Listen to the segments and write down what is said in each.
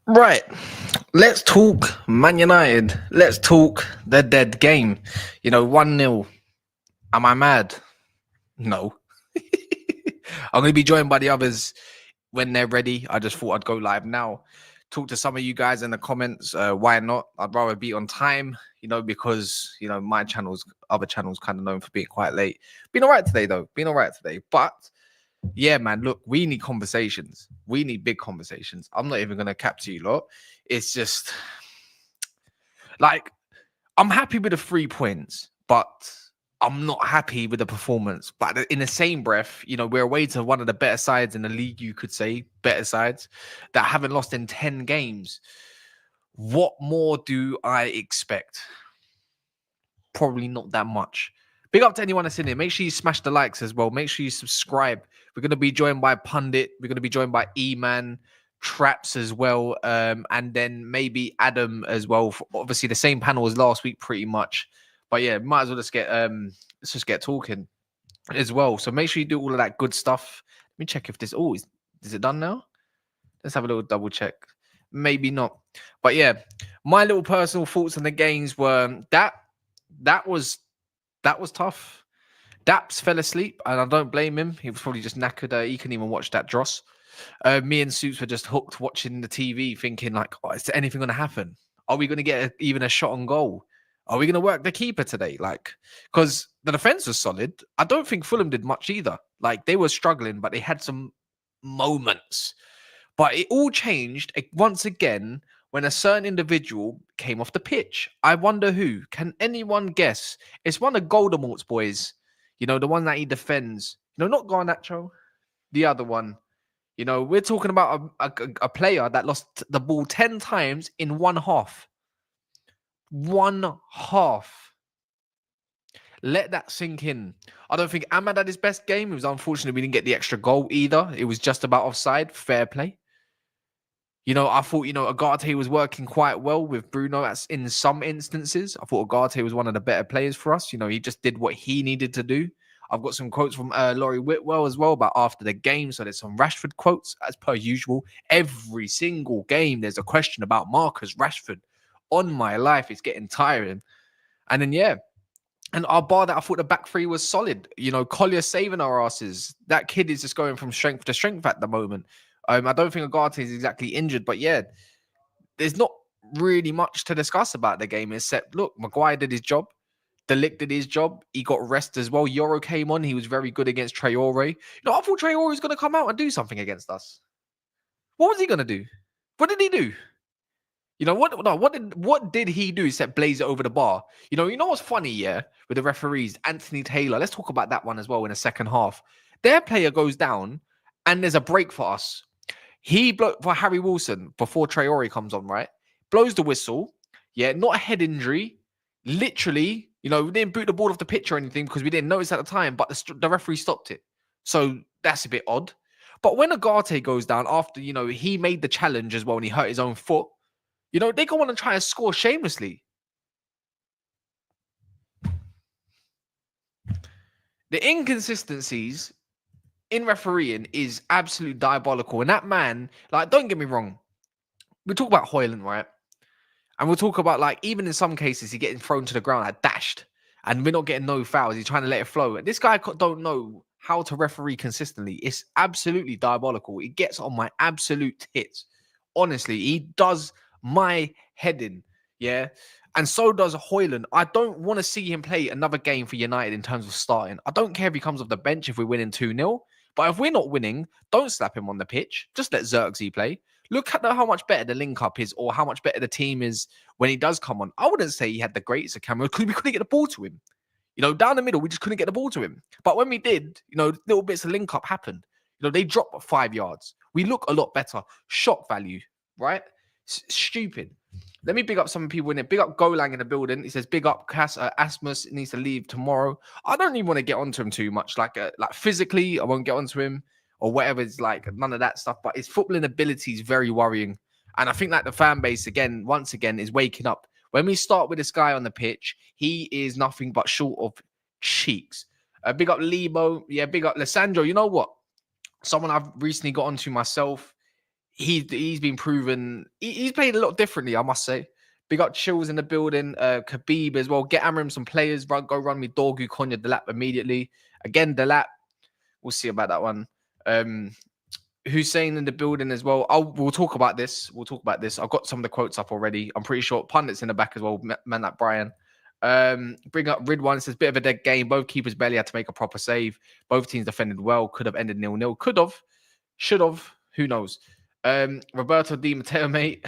Right. Let's talk Man United. Let's talk the dead game. 1-0. Am I mad? No. I'm going to be joined by the others when they're ready. I just thought I'd go live now. Talk to some of you guys in the comments. Why not? I'd rather be on time, because, my other channels kind of known for being quite late. Been all right today, though. But yeah, man, look, we need conversations. We need big conversations. I'm not even going to cap to you lot. It's just like, I'm happy with the 3 points, but I'm not happy with the performance. But in the same breath, we're away to one of the better sides in the league, you could say, better sides that haven't lost in 10 games. What more do I expect? Probably not that much. Big up to anyone that's in here. Make sure you smash the likes as well. Make sure you subscribe. We're going to be joined by Pundit. We're going to be joined by E-Man, Traps as well, and then maybe Adam as well. Obviously, the same panel as last week, pretty much. But yeah, might as well let's just get talking as well. So make sure you do all of that good stuff. Let me check if this. Oh, is it done now? Let's have a little double check. Maybe not. But yeah, my little personal thoughts on the games were that was tough. Daps fell asleep, and I don't blame him. He was probably just knackered. He couldn't even watch that dross. Me and Suits were just hooked watching the TV, thinking like, oh, is there anything going to happen? Are we going to get even a shot on goal? Are we going to work the keeper today? Like, because the defense was solid. I don't think Fulham did much either. Like, they were struggling, but they had some moments. But it all changed once again when a certain individual came off the pitch. I wonder who. Can anyone guess? It's one of Goldemort's boys. The one that he defends. Not Garnacho. The other one. We're talking about a player that lost the ball 10 times in one half. One half. Let that sink in. I don't think Ahmad had his best game. It was unfortunate we didn't get the extra goal either. It was just about offside. Fair play. I thought, Agate was working quite well with Bruno in some instances. I thought Agate was one of the better players for us. He just did what he needed to do. I've got some quotes from Laurie Whitwell as well about after the game. So there's some Rashford quotes as per usual. Every single game, there's a question about Marcus Rashford. On my life, it's getting tiring. And then, yeah. And our bar that I thought the back three was solid. Collier saving our asses. That kid is just going from strength to strength at the moment. I don't think Agate is exactly injured, but yeah, there's not really much to discuss about the game except, look, Maguire did his job. De Ligt did his job. He got rest as well. Yoro came on. He was very good against Traore. I thought Traore was going to come out and do something against us. What was he going to do? What did he do? What did he do except blaze it over the bar? What's funny, yeah, with the referees, Anthony Taylor. Let's talk about that one as well in the second half. Their player goes down and there's a break for us. For Harry Wilson before Traore comes on, right? Blows the whistle. Yeah, not a head injury. Literally, we didn't boot the ball off the pitch or anything because we didn't notice at the time, but the referee stopped it. So that's a bit odd. But when Agate goes down after, he made the challenge as well and he hurt his own foot, they go on and try and score shamelessly. The inconsistencies in refereeing is absolute diabolical. And that man, don't get me wrong. We talk about Hojlund, right? And we'll talk about, even in some cases, he getting thrown to the ground, dashed. And we're not getting no fouls. He's trying to let it flow. This guy don't know how to referee consistently. It's absolutely diabolical. It gets on my absolute tits. Honestly, he does my head in. Yeah. And so does Hojlund. I don't want to see him play another game for United in terms of starting. I don't care if he comes off the bench if we're winning 2-0. But if we're not winning, don't slap him on the pitch. Just let Xerxes play. Look at how much better the link-up is or how much better the team is when he does come on. I wouldn't say he had the greatest of Cameron because we couldn't get the ball to him. Down the middle, we just couldn't get the ball to him. But when we did, little bits of link-up happened. They dropped 5 yards. We look a lot better. Shock value, right? Stupid. Let me big up some people in it. Big up Golang in the building. He says, big up Asmus needs to leave tomorrow. I don't even want to get onto him too much. Like physically, I won't get onto him or whatever. It's none of that stuff. But his footballing ability is very worrying. And I think the fan base, once again, is waking up. When we start with this guy on the pitch, he is nothing but short of cheeks. Big up Lebo. Yeah, big up Lissandro. You know what? Someone I've recently got onto myself. he's been proven. He's played a lot differently, I must say. Big up Chills in the building. Khabib as well. Get Amram some players. Go run me Dorgu Cunha Delap immediately. Again, Delap. We'll see about that one. Hussein in the building as well. We'll talk about this. I've got some of the quotes up already. I'm pretty sure pundits in the back as well. Man like Brian. Bring up Ridwan. Says bit of a dead game. Both keepers barely had to make a proper save. Both teams defended well. Could have ended 0-0. Could have. Should have. Who knows? Roberto Di Matteo, mate.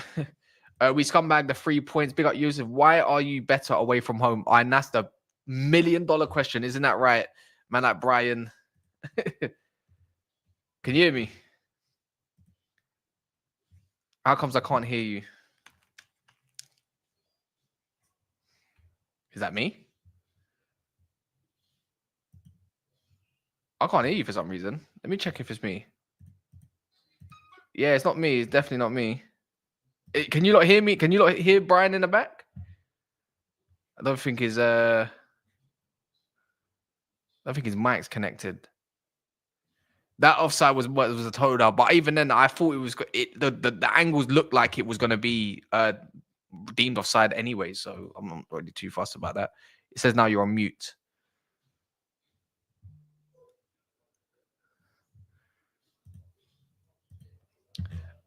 We scumbag the 3 points. Big up Yusuf. Why are you better away from home? And that's the $1 million question. Isn't that right? Man like Brian. Can you hear me? How comes I can't hear you? Is that me? I can't hear you for some reason. Let me check if it's me. Yeah, it's not me. It's definitely not me. Can you not hear me? Can you not hear Brian in the back? I don't think his mic's connected. That offside was a total, but even then, I thought it was the angles looked like it was going to be deemed offside anyway. So I'm not really too fussed about that. It says now you're on mute.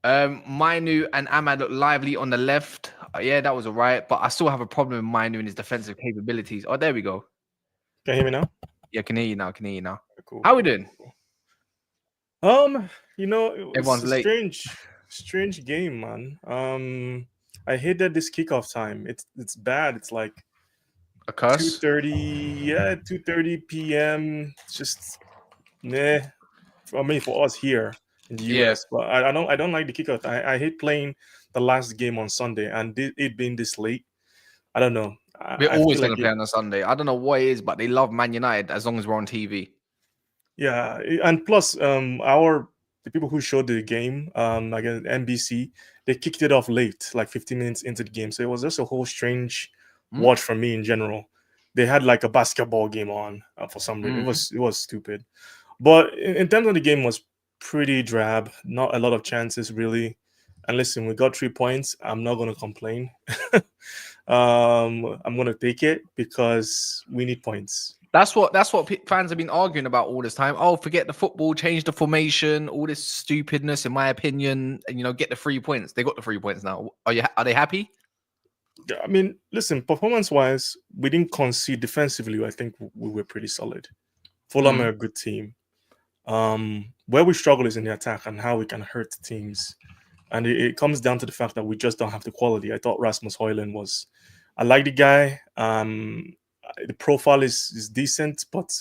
Mainu and Ahmad look lively on the left. Yeah, that was all right, but I still have a problem with Mainu and his defensive capabilities. Oh, there we go. Can you hear me now? Yeah, can hear you now. Cool. How we doing? Cool. Everyone's it's a late. strange game, man. I hated this kickoff time. It's bad. It's like A curse. 2:30 p.m. It's just nah. For us here in the US, but I don't like the kickoff. I hate playing the last game on Sunday and it being this late. I don't know. We're always going to play on a Sunday. I don't know what it is, but they love Man United as long as we're on TV. Yeah, and plus, the people who showed the game, like NBC, they kicked it off late, like 15 minutes into the game. So it was just a whole strange watch for me in general. They had like a basketball game on for some reason. It was stupid. But in terms of the game, was pretty drab. Not a lot of chances really. And listen, we got 3 points. I'm not going to complain. I'm going to take it because we need points. That's what fans have been arguing about all this time. Oh, forget the football, change the formation, all this stupidness, in my opinion. And get the 3 points. They got the 3 points now. Are they happy? I mean, listen, performance-wise, we didn't concede defensively. I think we were pretty solid. Fulham are a good team. Where we struggle is in the attack and how we can hurt teams. And it comes down to the fact that we just don't have the quality. I thought Rasmus Hojlund was... I like the guy. The profile is decent, but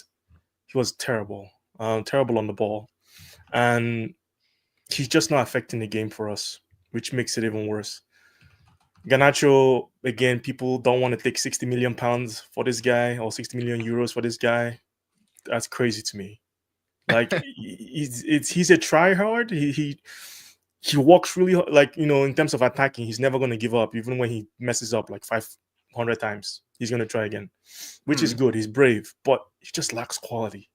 he was terrible. Terrible on the ball. And he's just not affecting the game for us, which makes it even worse. Garnacho, again, people don't want to take 60 million pounds for this guy or 60 million euros for this guy. That's crazy to me. Like he's a tryhard. He walks really like in terms of attacking, he's never going to give up. Even when he messes up like 500 times, he's going to try again, which is good. He's brave, but he just lacks quality.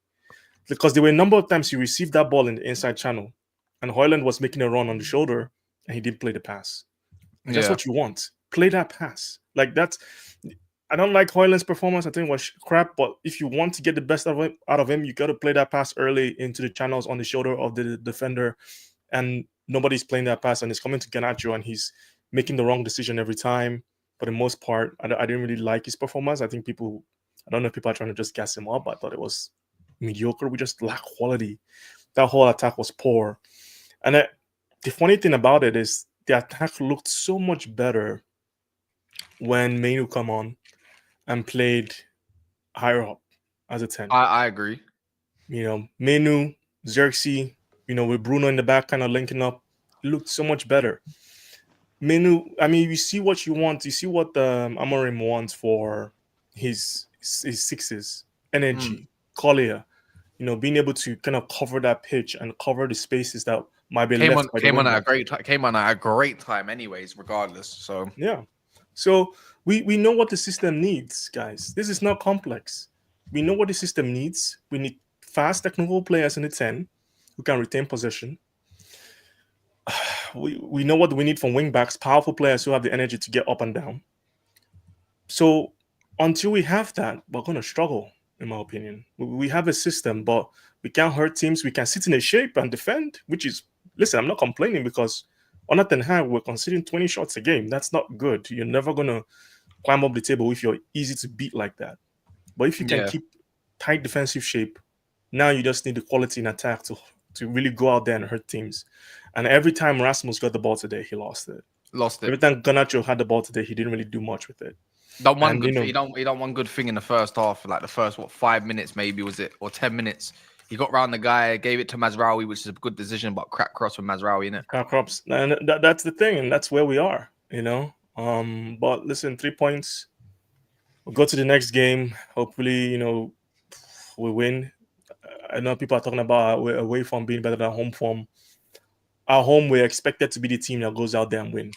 Because there were a number of times he received that ball in the inside channel, and Hojlund was making a run on the shoulder, and he didn't play the pass. And that's what you want. Play that pass. Like that's. I don't like Hojlund's performance. I think it was crap. But if you want to get the best out of him, you got to play that pass early into the channels on the shoulder of the defender. And nobody's playing that pass, and it's coming to Garnacho, and he's making the wrong decision every time. For the most part, I didn't really like his performance. I think I don't know if people are trying to just gas him up. I thought it was mediocre. We just lack quality. That whole attack was poor. And the funny thing about it is the attack looked so much better when Mainu come on and played higher up as a 10. I agree. Mainu, Xerxes, with Bruno in the back kind of linking up, looked so much better. Mainu, I mean, you see what you want. You see what Amorim wants for his sixes. Energy, Collier, being able to kind of cover that pitch and cover the spaces that might be left. Came on at a great time anyways, regardless. So yeah. So we know what the system needs, guys. This is not complex. We know what the system needs. We need fast technical players in the 10 who can retain possession. we know what we need from wing backs, powerful players who have the energy to get up and down. So until we have that, we're going to struggle, in my opinion. We have a system, but we can't hurt teams. We can sit in a shape and defend, which is, listen, I'm not complaining because on Ten Hag, we're conceding 20 shots a game. That's not good. You're never going to climb up the table if you're easy to beat like that. But if you can Yeah. keep tight defensive shape, now you just need the quality in attack to really go out there and hurt teams. And every time Rasmus got the ball today, he lost it. Every time Garnacho had the ball today, he didn't really do much with it. Done one good thing. He done one good thing in the first half, like the first 5 minutes maybe was it, or 10 minutes. He got round the guy, gave it to Mazraoui, which is a good decision, but crack cross from Mazraoui, innit? Crack crops, and that's the thing, and that's where we are, you know. But listen, 3 points. We'll go to the next game. Hopefully, you know, we win. I know people are talking about away form being better than home form. Our home, we're expected to be the team that goes out there and win,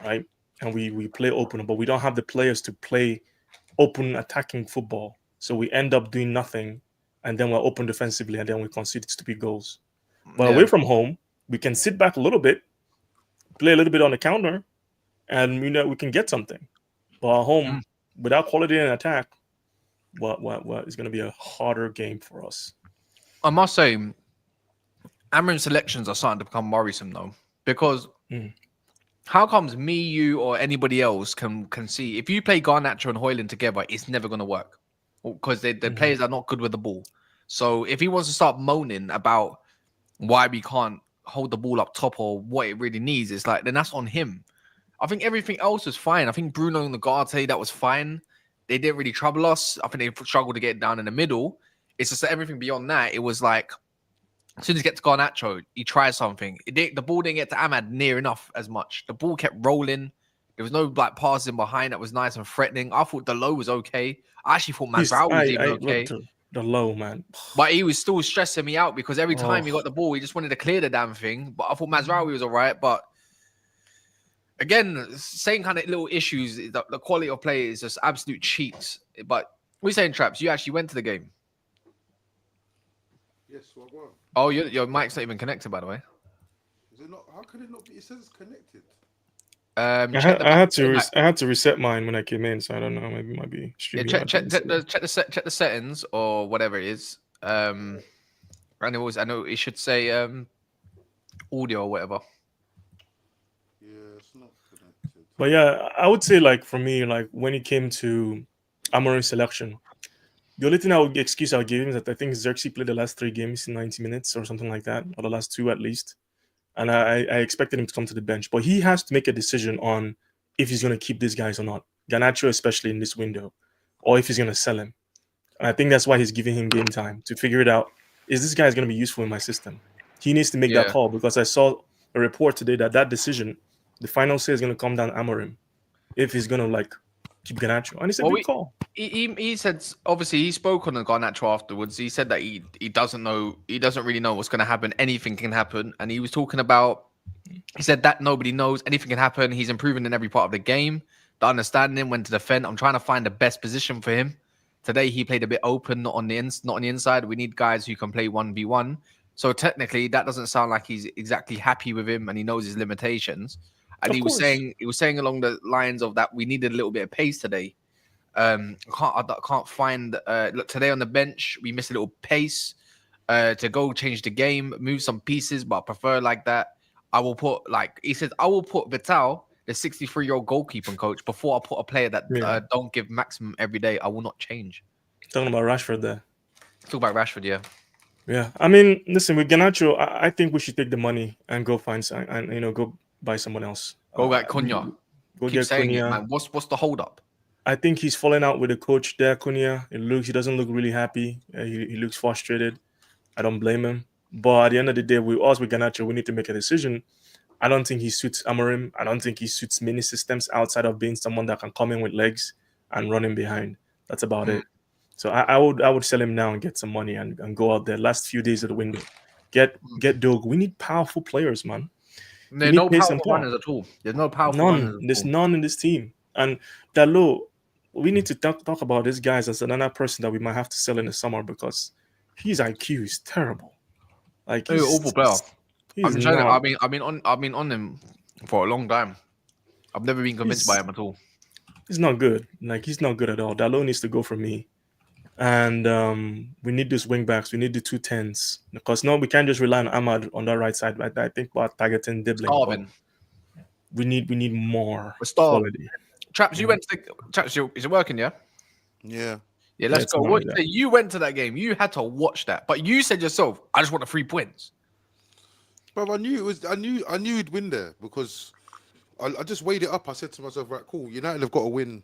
right? And we play open, but we don't have the players to play open attacking football. So we end up doing nothing, and then we're open defensively, and then we concede stupid goals. But away from home, we can sit back a little bit, play a little bit on the counter, and you know we can get something. But at home, without quality in attack, it's going to be a harder game for us. I must say, Amorim's selections are starting to become worrisome though, because how comes me, you, or anybody else can see if you play Garnacho and Hojlund together, it's never going to work because the players are not good with the ball. So if he wants to start moaning about why we can't hold the ball up top or what it really needs, it's like then that's on him. I think everything else was fine. I think Bruno and Ugarte, that was fine. They didn't really trouble us. I think they struggled to get down in the middle. It's just that everything beyond that, it was like as soon as you get to Garnacho, he tries something. The ball didn't get to Ahmad near enough as much. The ball kept rolling. There was no like passing behind that was nice and threatening. I thought the low was okay. I actually thought Mazraoui was even okay. The low, man. But he was still stressing me out because every time he got the ball, he just wanted to clear the damn thing. But I thought Mazraoui was all right. But again, same kind of little issues. The quality of play is just absolute cheats. But we're saying, Traps, you actually went to the game. Yes, I won. Oh, your mic's not even connected, by the way. Is it not? How can it not be? It says it's connected. I had to reset mine when I came in, so I don't know. Maybe it might be streaming. Yeah, check the settings or whatever it is. And I know it should say audio or whatever. Yeah, it's not connected. But yeah, I would say like for me, like when it came to Amorim's selection, the only thing I would give him is that I think Xerxes played the last 3 games in 90 minutes or something like that, or the last 2 at least. And I expected him to come to the bench. But he has to make a decision on if he's going to keep these guys or not. Garnacho, especially in this window, or if he's going to sell him. And I think that's why he's giving him game time to figure it out. Is this guy going to be useful in my system? He needs to make that call because I saw a report today that decision, the final say is going to come down Amorim if he's going to like keep Garnacho. And it's a big call. He said, obviously, he spoke on the Garnacho afterwards. He said that he doesn't really know what's going to happen. Anything can happen. And he was talking about, he said that nobody knows. Anything can happen. He's improving in every part of the game. The understanding, when to defend. I'm trying to find the best position for him. Today, he played a bit open, not on the inside. We need guys who can play 1v1. So technically, that doesn't sound like he's exactly happy with him and he knows his limitations. And he was saying along the lines of that we needed a little bit of pace today. I can't find look, today on the bench we missed a little pace to go change the game, move some pieces, but I prefer like that. I will put, like he says, I will put Vital, the 63-year-old goalkeeping coach, before I put a player that don't give maximum every day. I will not change. Talking about Rashford there. Talk about Rashford, yeah. Yeah, I mean, listen, with Garnacho, I think we should take the money and go find some, and go buy someone else. Go get Cunha. Go Keep get saying Cunha. it, man. What's the hold up? I think he's falling out with the coach there, Cunha. He doesn't look really happy. He looks frustrated. I don't blame him. But at the end of the day, with Garnacho, we need to make a decision. I don't think he suits Amorim. I don't think he suits many systems outside of being someone that can come in with legs and run in behind. That's about it. So I would sell him now and get some money and go out there. Last few days of the window, get Doug. We need powerful players, man. There's no powerful runners at all. There's no powerful runners. There's none in this team. And Dalot, we need to talk about this guy as another person that we might have to sell in the summer because his IQ is terrible. Like he's an awful player. He's I'm trying to, not. I've been on him for a long time. I've never been convinced by him at all. He's not good. Like, he's not good at all. Dalot needs to go for me. And we need these wing backs. We need the 2 10s because no, we can't just rely on Ahmad on that right side. I think about targeting dribbling. Starving. We need more We're starving. quality. Traps, you went to the Traps. Is it working? Yeah. Yeah. Yeah. Let's it's go. not What like you say? You went to that game. You had to watch that, but you said yourself, "I just want the 3 points." Bro, I knew he'd win there because I just weighed it up. I said to myself, right, cool. United have got to win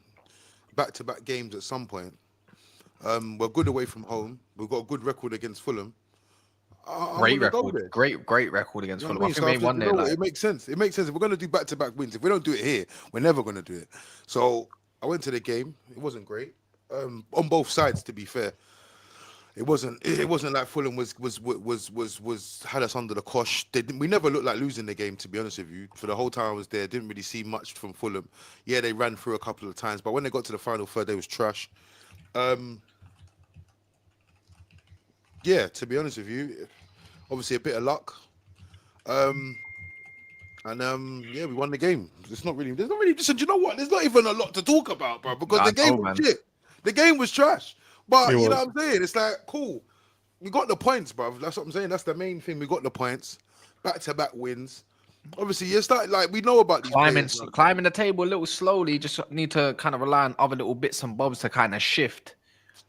back-to-back games at some point. We're good away from home. We've got a good record against Fulham. Great record. Great record against You know Fulham. what I I think mean? they won there. Like, It makes sense. It makes sense. If we're going to do back-to-back wins, if we don't do it here, we're never going to do it. So I went to the game. It wasn't great. On both sides, to be fair. It wasn't like Fulham was had us under the cosh. We never looked like losing the game, to be honest with you. For the whole time I was there, didn't really see much from Fulham. Yeah, they ran through a couple of times, but when they got to the final third, they was trash. Yeah, to be honest with you, obviously a bit of luck. Yeah, we won the game. There's not really. Listen, do you know what? There's not even a lot to talk about, bro, because the game was shit. The game was trash. But you know what I'm saying? It's like, cool. We got the points, bro. That's what I'm saying. That's the main thing. We got the points. Back-to-back wins. Obviously, you start like we know about these climbing the table a little slowly. Just need to kind of rely on other little bits and bobs to kind of shift.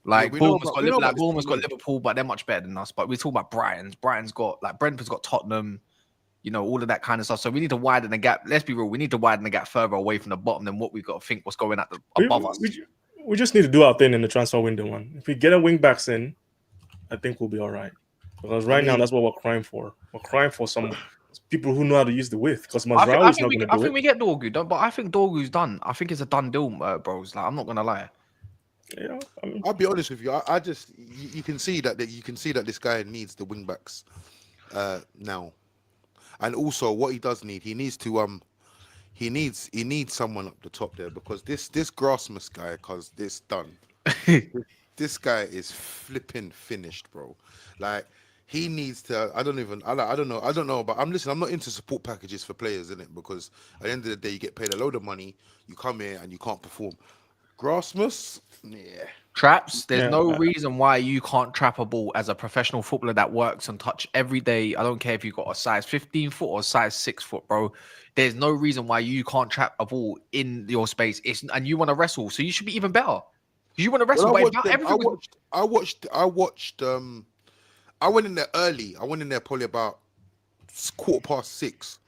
Like Bournemouth's got Liverpool, but they're much better than us. But we talk about Brighton's. Brighton's got like Brentford's got Tottenham. You know, all of that kind of stuff. So we need to widen the gap. Let's be real. We need to widen the gap further away from the bottom than what we've got to think what's going at above us. We just need to do our thing in the transfer window, man. If we get a wing backs in, I think we'll be all right. Because now, that's what we're crying for. We're crying for some people who know how to use the width. Because Mazraoui is not going to do it. I think we get Dorgu, but I think Dorgu's done. I think it's a done deal, bros. Like, I'm not going to lie. Yeah, I'll be honest with you. I just you can see that this guy needs the wing backs now, and also what he does need, he needs someone up the top there because this Grassmus guy, cause this done. This guy is flipping finished, bro. Like he needs to. I don't know. But I'm not into support packages for players, innit? Because at the end of the day, you get paid a load of money. You come here and you can't perform. Grassmus, yeah. Traps, there's no reason why you can't trap a ball as a professional footballer that works and touch every day. I don't care if you've got a size 15 foot or a size 6 foot, bro. There's no reason why you can't trap a ball in your space. And you want to wrestle, so you should be even better. You want to wrestle, I went in there early. I went in there probably about 6:15.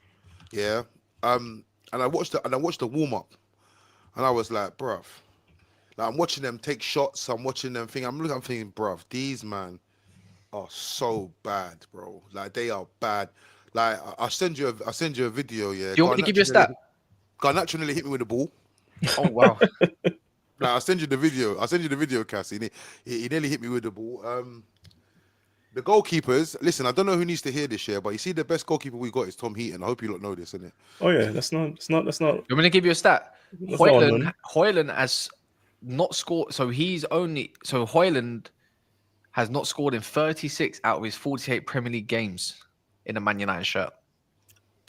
Yeah. And I watched the warm up, and I was like, bruv. Like, I'm watching them take shots. I'm watching them think. I'm thinking, bruv, these man are so bad, bro. Like they are bad. Like I'll send you a video. Yeah. Do you want me to give you a stat? Garnacho nearly hit me with the ball. Oh wow. Like, I'll send you the video, Cassie. He nearly hit me with the ball. The goalkeepers. Listen, I don't know who needs to hear this share, but you see, the best goalkeeper we got is Tom Heaton. I hope you lot know this, innit? Oh yeah, that's not. I'm going to give you a stat. Hojlund has not scored. So Hojlund has not scored in 36 out of his 48 Premier League games in a Man United shirt.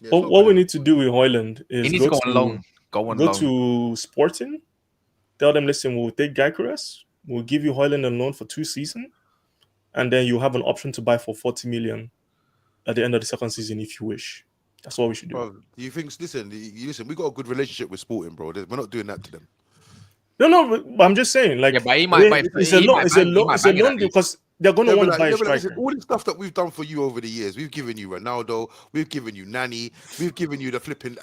Yeah, what we need to do with Hojlund is he needs to go on loan. Go to Sporting. Tell them, listen, we'll take Gyökeres. We'll give you Hojlund on loan for 2 seasons. And then you have an option to buy for 40 million at the end of the second season if you wish. That's what we should do. Bro, do you think? Listen, we got a good relationship with Sporting, bro. We're not doing that to them. No, but I'm just saying, like, but he might buy. It's a loan because they're going to want to buy a striker. Listen, all the stuff that we've done for you over the years, we've given you Ronaldo, we've given you Nani, we've given you the flipping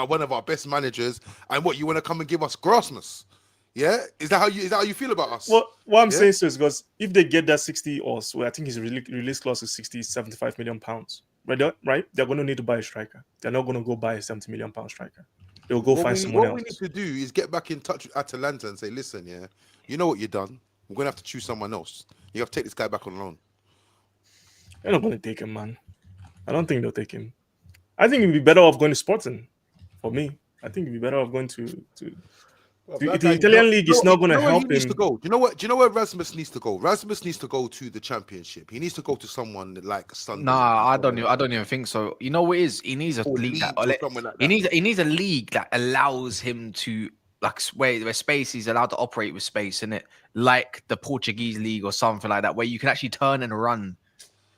one of our best managers, and what you want to come and give us Grassmus? Yeah, is that how you feel about us? Well, what I'm saying is because if they get that 60 or so, I think his release clause is 75 million pounds. Right? They're going to need to buy a striker. They're not going to go buy a 70 million pound striker. They'll go find someone else. What we need to do is get back in touch with Atalanta and say, listen, yeah, you know what you've done. We're going to have to choose someone else. You have to take this guy back on loan. They're not going to take him, man. I don't think they'll take him. I think it'd be better off going to Sporting. For me, I think it'd be better off going to Bro, The that guy- Italian league is not going to where help he needs him. to go? Do you know where Rasmus needs to go? Rasmus needs to go to the championship. He needs to go to someone like Sunday. Nah, I don't even think so. You know what it is? He needs a Or league that, Leeds or somewhere like that. he needs a league that allows him to like where space is allowed to operate with space in it, like the Portuguese league or something like that, where you can actually turn and run.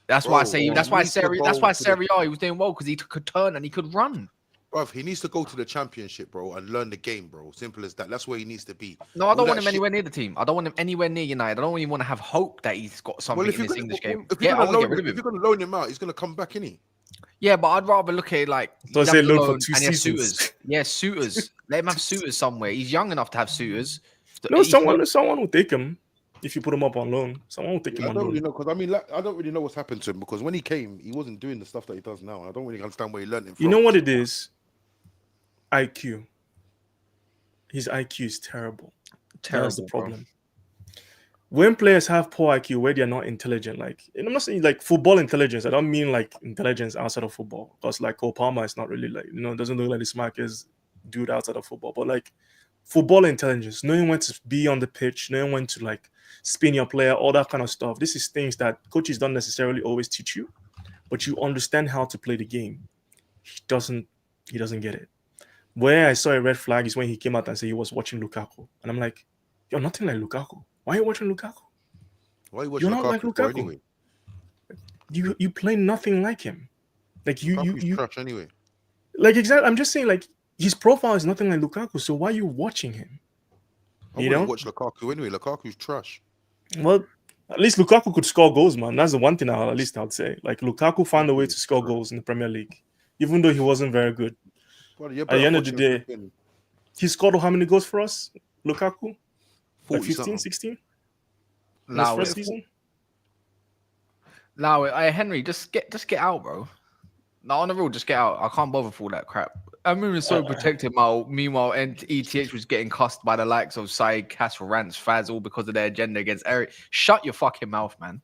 That's why I Bro, say he that's why needs to Serie go that's why to the- Serie A he was doing well because he could turn and he could run. Bruv, he needs to go to the championship, bro, and learn the game, bro. Simple as that. That's where he needs to be. No, I All don't that want him shit- anywhere near the team. I don't want him anywhere near United. I don't even want to have hope that he's got something in this English game. if Yeah, you're I want to gonna get rid of if him. you're gonna loan him out, he's gonna come back, innit? Yeah, but I'd rather look at it like So he's say having loan a for loan 2 and he has seasons. suitors. Yeah, suitors. Let him have suitors somewhere. He's young enough to have suitors. No, someone will take him if you put him up on loan. Someone will take him I on don't loan. really know because I mean, like, I don't really know what's happened to him because when he came, he wasn't doing the stuff that he does now. I don't really understand where he learned it from. You know what it is? IQ. His IQ is terrible. That's the Terrible, bro. problem. When players have poor IQ, where they're not intelligent, like, and I'm not saying like football intelligence. I don't mean like intelligence outside of football, because like Cole Palmer is not really like, doesn't look like the smartest dude outside of football. But like football intelligence, knowing when to be on the pitch, knowing when to like spin your player, all that kind of stuff. This is things that coaches don't necessarily always teach you, but you understand how to play the game. He doesn't get it. Where I saw a red flag is when he came out and said he was watching Lukaku, and I'm like, you're nothing like Lukaku. Why are you watching Lukaku? Why are you watching You're not like Lukaku for Lukaku. anyway? You play nothing like him. Like Lukaku's you trash anyway. like exactly. I'm just saying like his profile is nothing like Lukaku. So why are you watching him? I You wouldn't know? watch Lukaku anyway. Lukaku's trash. Well, at least Lukaku could score goals, man. That's the one thing I would say. Like Lukaku found a way to score goals in the Premier League, even though he wasn't very good. Brother, you're At the better end of the watching day, flipping he scored how many goals for us? Lukaku? Like 40 15, something. 16? In his Allow first it. season? Allow it. Hey, Henry, just get out, bro. No, on the real, just get out. I can't bother for all that crap. I'm even so protected. Meanwhile, ETH was getting cussed by the likes of Saeed, Castle, Rance, Faz, all because of their agenda against Eric. Shut your fucking mouth, man.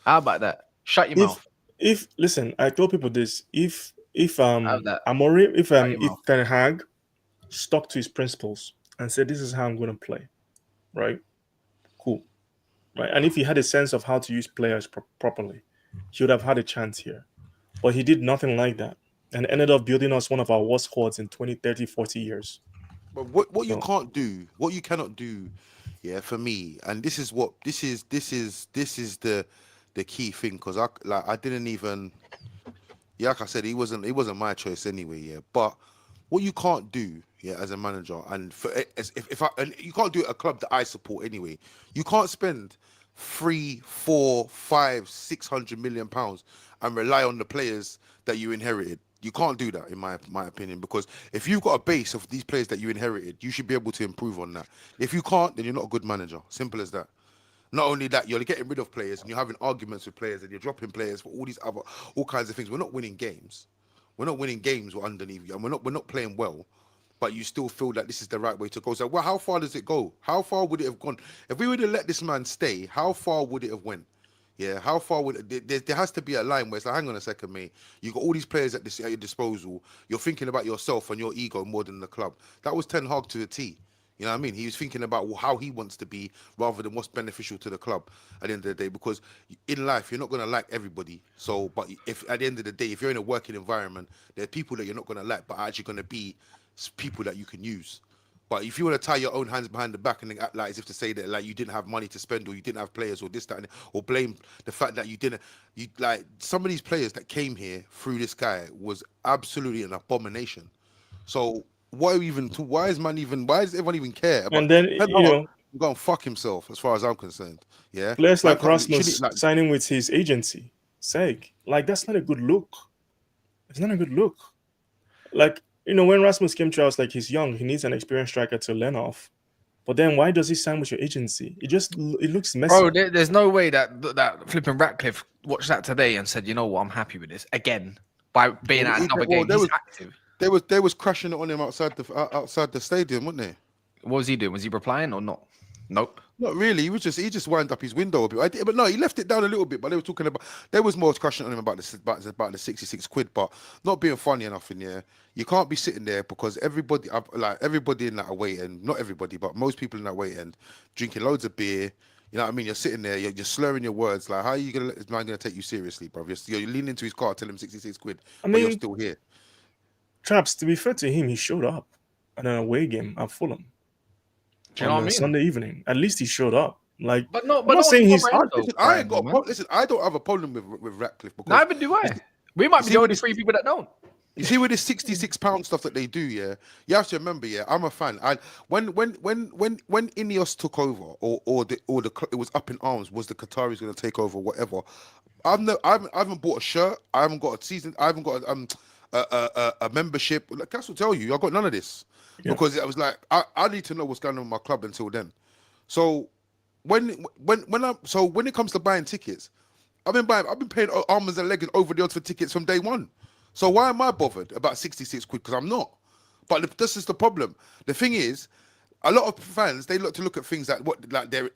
How about that? Shut your mouth. If listen, I told people this. If How's that? Amorim, if Shut your mouth. Ten Hag stuck to his principles and said this is how I'm going to play, right? Cool, right? And if he had a sense of how to use players properly, he would have had a chance here. But he did nothing like that and ended up building us one of our worst squads in 20, 30, 40 years. But what you can't do, what you cannot do, yeah, for me, and this is the key thing, because I didn't even, yeah, like I said, it wasn't my choice anyway, yeah. But what you can't do, yeah, as a manager, and you can't do it at a club that I support anyway. You can't spend 3, 4, 5, 600 million pounds and rely on the players that you inherited. You can't do that, in my opinion, because if you've got a base of these players that you inherited, you should be able to improve on that. If you can't, then you're not a good manager. Simple as that. Not only that, you're getting rid of players and you're having arguments with players and you're dropping players for all kinds of things. We're not winning games. We're not winning games underneath you, and we're not playing well. But you still feel that this is the right way to go. So, well, how far does it go? How far would it have gone if we would have let this man stay? How far would it have went? Yeah, how far would there has to be a line where it's like, hang on a second, mate. You got all these players at your disposal. You're thinking about yourself and your ego more than the club. That was Ten Hag to a T. You know what I mean? He was thinking about how he wants to be rather than what's beneficial to the club at the end of the day. Because in life, you're not going to like everybody. So, but if at the end of the day, if you're in a working environment, there are people that you're not going to like, but are actually going to be people that you can use. But if you want to tie your own hands behind the back and then act like as if to say that like you didn't have money to spend or you didn't have players or this, that, or blame the fact that you like some of these players that came here through this guy was absolutely an abomination. So why is everyone even care about? And then go and fuck himself as far as I'm concerned. Yeah, players like Rasmus signing with his agency, like that's not a good look. It's not a good look. Like, when Rasmus came to us, like, he's young, he needs an experienced striker to learn off. But then why does he sign with your agency? It looks messy. Bro, there's no way that flipping Ratcliffe watched that today and said, you know what, I'm happy with this again by being at another game. He's active. They was crashing it on him outside the stadium, weren't they? What was he doing? Was he replying or not? Nope. Not really. He just wound up his window a bit. But no, he left it down a little bit. But they were talking about there was more discussion on him about the 66 quid. But not being funny enough in there, you can't be sitting there because everybody in that away end, not everybody, but most people in that away end, drinking loads of beer. You know what I mean? You're sitting there, you're slurring your words. Like, how are you gonna let this man gonna take you seriously, bro? You're leaning into his car, tell him 66 quid, I but you're mean, still here. Traps, to be fair to him, he showed up at an away game at Fulham Do you know what I on a mean? Sunday evening. At least he showed up. Like, But no, I'm but not no saying he's. I ain't got a problem. Listen, I don't have a problem with Ratcliffe because Neither do I. We might be see the what only this- 3 people that don't. you see with this £66 stuff that they do, yeah, you have to remember, yeah, I'm a fan. When Ineos took over, it was up in arms, was the Qataris going to take over, whatever. I haven't bought a shirt. I haven't got a season. I haven't got a membership. Like Cass will tell you, I got none of this because it was like I need to know what's going on with my club until then. So when it comes to buying tickets, I've been paying arms and legs over the odds for tickets from day one. So why am I bothered about 66 quid? Because I'm not. But this is the problem. The thing is, a lot of fans, they look at things they're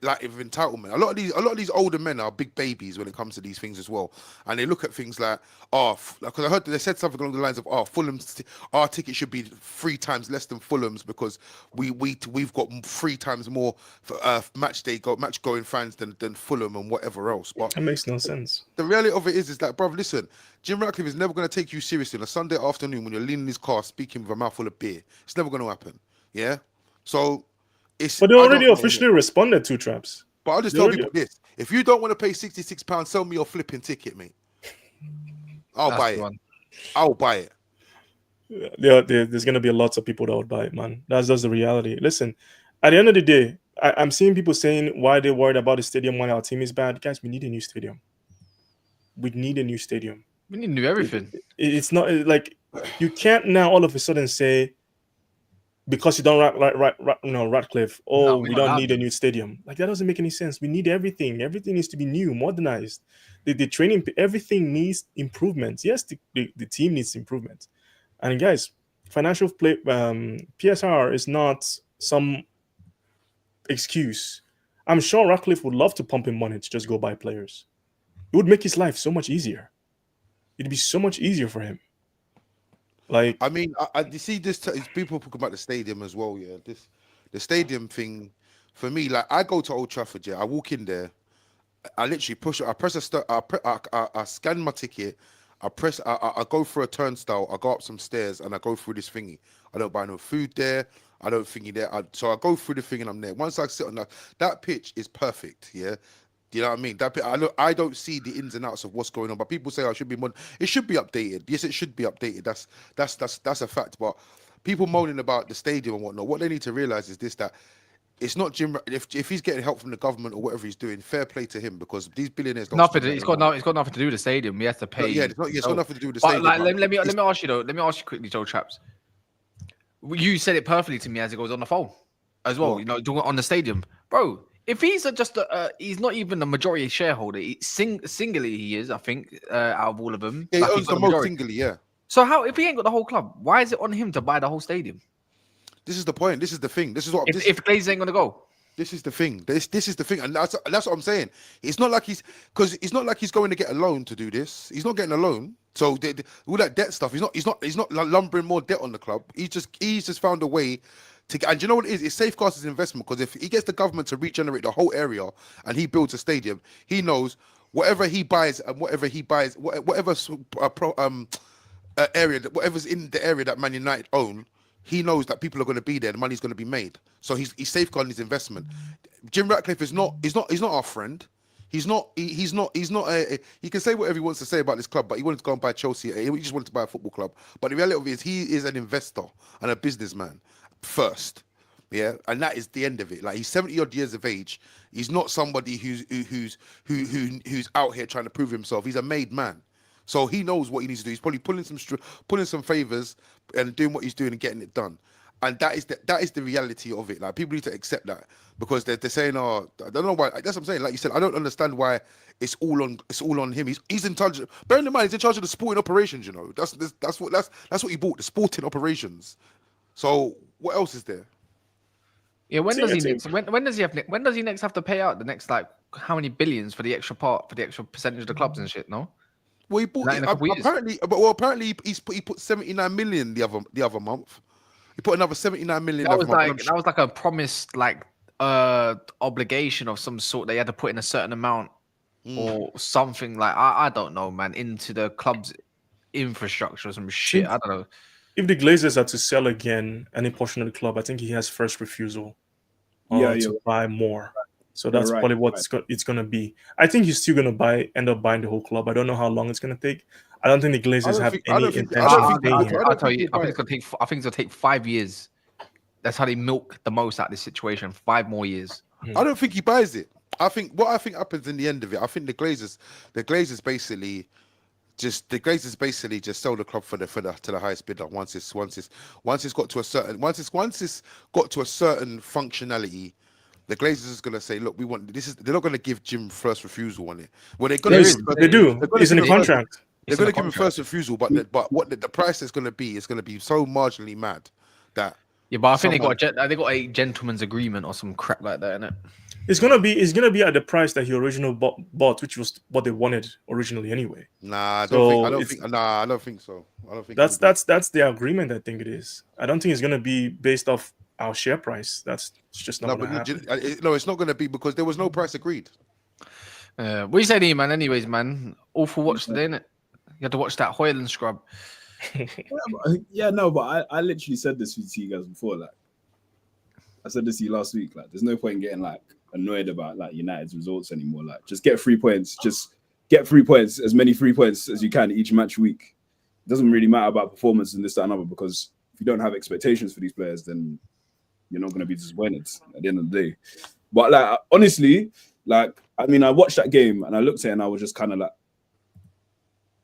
like of entitlement. A lot of these older men are big babies when it comes to these things as well, and they look at things like, because I heard they said something along the lines of, Fulham's our ticket should be 3 times less than Fulham's because we've got 3 times more match going fans than Fulham and whatever else. But That makes no sense. the reality of it is that, bruv, listen, Jim Ratcliffe is never going to take you seriously on a Sunday afternoon when you're leaning in his car speaking with a mouthful of beer. It's never going to happen. Yeah. So But they already officially responded to Traps. But I'll just tell people this: if you don't want to pay £66, sell me your flipping ticket, mate. I'll buy it. I'll buy it. There's going to be lots of people that would buy it, man. That's just the reality. Listen, at the end of the day, I'm seeing people saying why they're worried about the stadium when our team is bad. Guys, we need a new stadium. We need a new stadium. We need to do everything. It's not like you can't now all of a sudden say, because you don't Ratcliffe, we don't need a new stadium. Like, that doesn't make any sense. We need everything. Everything needs to be new, modernized. The training, everything needs improvements. Yes, the team needs improvement. And guys, financial play, PSR is not some excuse. I'm sure Ratcliffe would love to pump in money to just go buy players. It would make his life so much easier. It'd be so much easier for him. Like, I mean, you see this. People talk about the stadium as well. Yeah, the stadium thing. For me, like, I go to Old Trafford. Yeah, I walk in there. I literally push. I press I scan my ticket. I go through a turnstile. I go up some stairs and I go through this thingy. I don't buy no food there. I don't thingy there. So I go through the thing and I'm there. Once I sit on that pitch is perfect. Yeah. You know what I mean? I don't see the ins and outs of what's going on, but people say I should be more. It should be updated. Yes, it should be updated. That's a fact. But people moaning about the stadium and whatnot. What they need to realize is this: that it's not Jim. If he's getting help from the government or whatever he's doing, fair play to him because these billionaires don't. Nothing. It's got nothing to do with the stadium. He has to pay. It's got nothing to do with the stadium. Like, let me ask you though. Let me ask you quickly, Joe Traps. You said it perfectly to me as it goes on the phone, as well. What? You know, doing it on the stadium, bro. If he's he's not even a majority shareholder. Singly he is, I think, out of all of them. Yeah, he owns the most singly, yeah. So how, if he ain't got the whole club, why is it on him to buy the whole stadium? This is the point. This is the thing. This is what. If Glaze ain't gonna go. This is the thing. This is the thing, and that's what I'm saying. It's not like he's going to get a loan to do this. He's not getting a loan. So all that debt stuff. He's not lumbering more debt on the club. He's just found a way. And you know what it is? It safeguards his investment because if he gets the government to regenerate the whole area and he builds a stadium, he knows whatever he buys and whatever area, whatever's in the area that Man United own, he knows that people are going to be there. The money's going to be made. So he's safeguarding his investment. Jim Ratcliffe is not our friend. He's not. He can say whatever he wants to say about this club, but he wanted to go and buy Chelsea. He just wanted to buy a football club. But the reality of it is, he is an investor and a businessman first, yeah, and that is the end of it. Like, he's 70-odd years of age. He's not somebody who's out here trying to prove himself. He's a made man, so he knows what he needs to do. He's probably pulling some favors and doing what he's doing and getting it done. And that is the reality of it. Like, people need to accept that because they're saying, I don't know why. That's what I'm saying. Like you said, I don't understand why it's all on him. He's in charge. Bearing in mind, he's in charge of the sporting operations. You know, that's what he bought, the sporting operations. So what else is there? Yeah, when See, does I he think- next? When does he have? When does he next have to pay out the next like how many billions for the extra percentage of the clubs and shit? No, Well, he bought Not in a couple years. apparently he put 79 million the other month. He put another 79 million. that the was other month. like that was like a promised like obligation of some sort. They had to put in a certain amount or something like I don't know, man, into the club's infrastructure or some shit. I don't know. If the Glazers are to sell again any portion of the club, I think he has first refusal Yeah, to buy more. So You're that's right, probably what right. it's going to be. I think he's still going to end up buying the whole club. I don't know how long it's going to take. I don't think the Glazers have any intention of paying him. I'll tell you. I think it's gonna take 5 years. That's how they milk the most out of this situation. 5 more years. I don't think he buys it. I think happens in the end of it. I think the Glazers basically just sell the club to the highest bidder once it's got to a certain functionality. The Glazers is gonna say, look, we want this. They're not gonna give Jim first refusal on it. Well, they're gonna. They do. It's in the contract. They're gonna give him first refusal, but what the price is gonna be so marginally mad that. Yeah, but I think they got a gentleman's agreement or some crap like that, innit? It's gonna be at the price that he originally bought, which was what they wanted originally anyway. Nah, I don't think so. I don't think that's the agreement. I think it is. I don't think it's gonna be based off our share price. That's just not gonna happen. No, it's not gonna be because there was no price agreed. What you say, man? Anyways, man, awful watch today, innit? You had to watch that Hojlund scrub. Yeah, no, but I literally said this to you guys before. Like, I said this to you last week. Like, there's no point in getting like annoyed about like United's results anymore. Like, just get 3 points. Just get 3 points, as many 3 points as you can each match week. It doesn't really matter about performance and this, that, and other, because if you don't have expectations for these players, then you're not going to be disappointed at the end of the day. But like, honestly, like, I mean, I watched that game and I looked at it and I was just kind of like,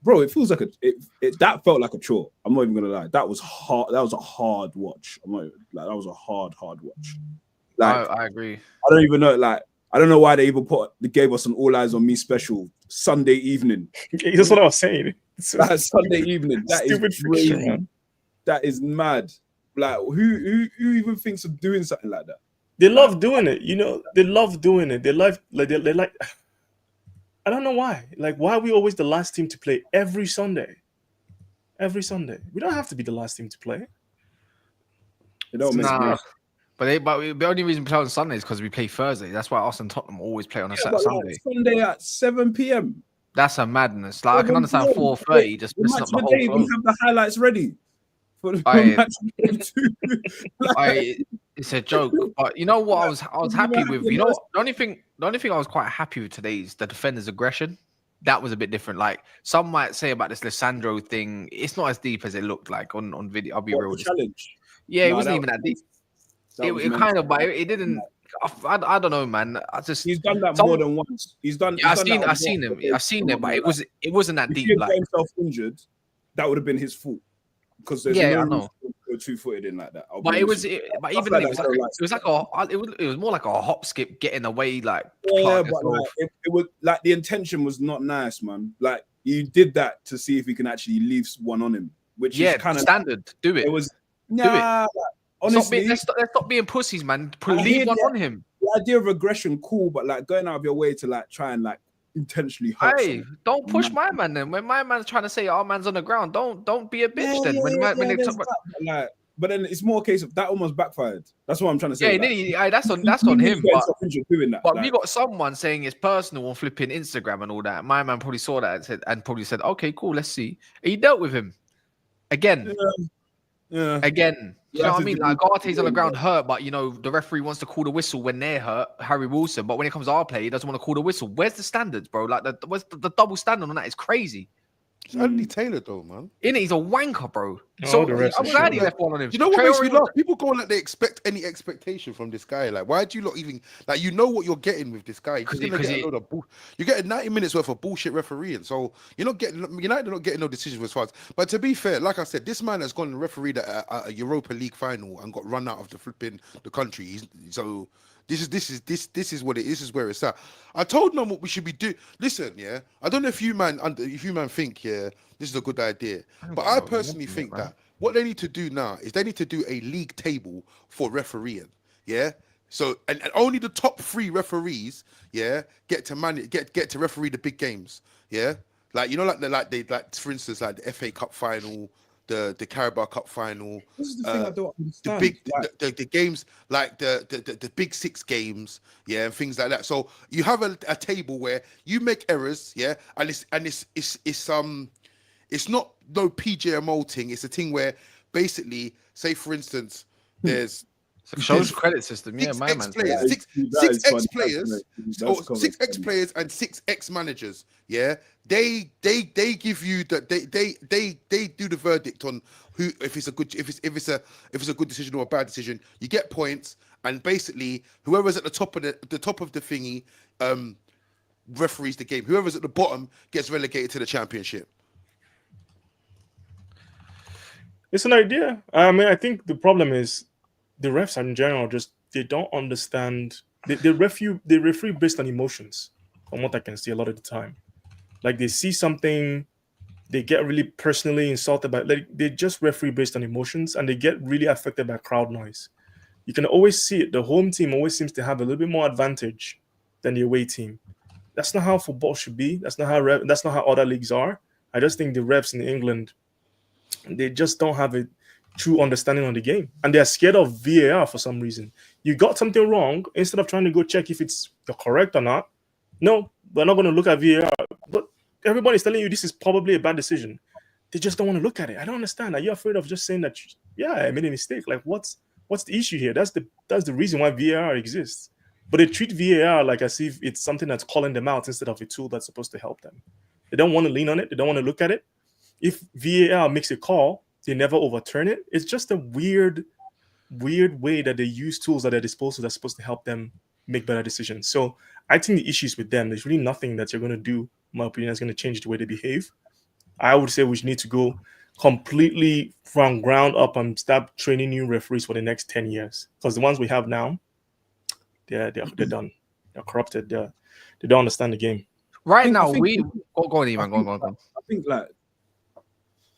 bro, it feels like that felt like a chore. I'm not even gonna lie. That was hard. That was a hard watch. That was a hard watch. Like, I agree. I don't even know. Like, I don't know why they even gave us an All Eyes on Me special Sunday evening. That's what I was saying. That Sunday evening. That is fixture, man. That is mad. Like, who even thinks of doing something like that? They love doing it. You know, they love doing it. They like. I don't know why. Like, why are we always the last team to play every Sunday? Every Sunday. We don't have to be the last team to play. It don't make sense. But the only reason we play on Sunday is because we play Thursday. That's why us and Tottenham always play on a Sunday. Like, Sunday at 7 p.m. That's a madness. Like, I can understand 4:30 just messing up the whole We have the highlights ready for the match. It's a joke. But you know what I was happy with? You know what? The only thing I was quite happy with today is the defender's aggression. That was a bit different. Like, some might say about this Lissandro thing, it's not as deep as it looked like on video. I'll be real with you. Challenge. Yeah, it wasn't even that deep. It kind of, but it didn't. I don't know, man. He's done that more than once. He's done. Yeah, I've seen it, but it wasn't that deep. If he like got himself injured, that would have been his fault, because there's I no know. go 2-footed in like that. But it was more like a hop skip getting away. Like, yeah, but like, it was like the intention was not nice, man. Like, you did that to see if he can actually leave one on him, which is kind of standard. Do it. It was do it. Honestly, let's stop being pussies, man. Leave one on him. The idea of aggression, cool, but like going out of your way to like try and like intentionally hurt someone. Don't push my man then. When my man's trying to say our man's on the ground, don't be a bitch then. But then it's more a case of that almost backfired. That's what I'm trying to say. Yeah, that's on him. Doing that, but we got someone saying it's personal on flipping Instagram and all that. My man probably saw that and probably said, "Okay, cool, let's see." He dealt with him again. Yeah. Again. You know what I mean? Like, Garte's on the ground hurt, but you know the referee wants to call the whistle when they're hurt. Harry Wilson, but when it comes to our play, he doesn't want to call the whistle. Where's the standards, bro? Like, the double standard on that is crazy. It's Anthony Taylor, though, man. He's a wanker, bro. So I'm glad he left one on him. You know what makes me laugh? People go like they expect any expectation from this guy. Like, why do you not even like? You know what you're getting with this guy. You're getting 90 minutes worth of bullshit refereeing. So you're not getting no decisions as far as. But to be fair, like I said, this man has gone and refereed a Europa League final and got run out of the country. So this is what it is. This is where it's at. I told them what we should be doing. Listen, yeah. I don't know if you man think, yeah, this is a good idea. But I personally think that what they need to do now is they need to do a league table for refereeing. Yeah. So and only the top 3 referees, yeah, get to referee the big games, yeah. Like like for instance, like the FA Cup final, the Carabao Cup final. This is the thing I don't The understand. big Like, the games like the big 6 games, yeah, and things like that. So you have a table where you make errors, yeah, and it's not no PGMO thing. It's a thing where basically, say for instance, there's It's like Show's credit system. Yeah, six my man. ex-players, that six is funny. ex-players, That's or common. 6 ex-players and 6 ex-managers. Yeah, they give you that they do the verdict on who if it's a good good decision or a bad decision. You get points, and basically whoever's at the top of the thingy referees the game. Whoever's at the bottom gets relegated to the championship. It's an idea. I mean, I think the problem is the refs in general they don't understand. They referee based on emotions, from what I can see a lot of the time. Like they see something, they get really personally insulted by. Like they just referee based on emotions, and they get really affected by crowd noise. You can always see it. The home team always seems to have a little bit more advantage than the away team. That's not how football should be. That's not how other leagues are. I just think the refs in England, they just don't have a true understanding of the game, and they're scared of VAR for some reason. You got something wrong, instead of trying to go check if it's correct or not. No, we're not going to look at VAR. But everybody's telling you this is probably a bad decision. They just don't want to look at it. I don't understand. Are you afraid of just saying that? Yeah, I made a mistake. Like what's the issue here? That's the reason why VAR exists. But they treat VAR like as if it's something that's calling them out instead of a tool that's supposed to help them. They don't want to lean on it. They don't want to look at it. If VAR makes a call, they never overturn it. It's just a weird way that they use tools at their disposal that's supposed to help them make better decisions. So I think the issues with them, there's really nothing that you're going to do, in my opinion, that's going to change the way they behave. I would say we need to go completely from ground up and start training new referees for the next 10 years. Because the ones we have now, they're done. They're corrupted. They don't understand the game. Right I now, think- go on, Iman. Go on. I think like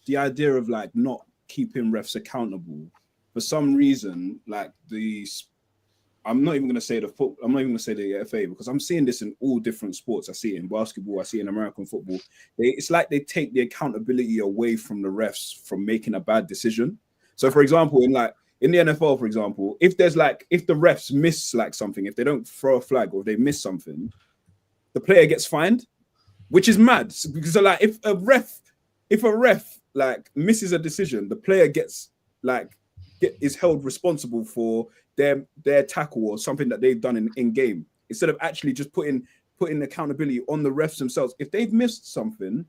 the idea of like not keeping refs accountable for some reason, like I'm not even going to say I'm not even going to say the FA, because I'm seeing this in all different sports. I see it in basketball. I see it in American football. It's like they take the accountability away from the refs from making a bad decision. So, for example, in the NFL, for example, if the refs miss like something, if they don't throw a flag or if they miss something, the player gets fined, which is mad. Because like if a ref like misses a decision, the player is held responsible for their tackle or something that they've done in game, instead of actually just putting accountability on the refs themselves. If they've missed something,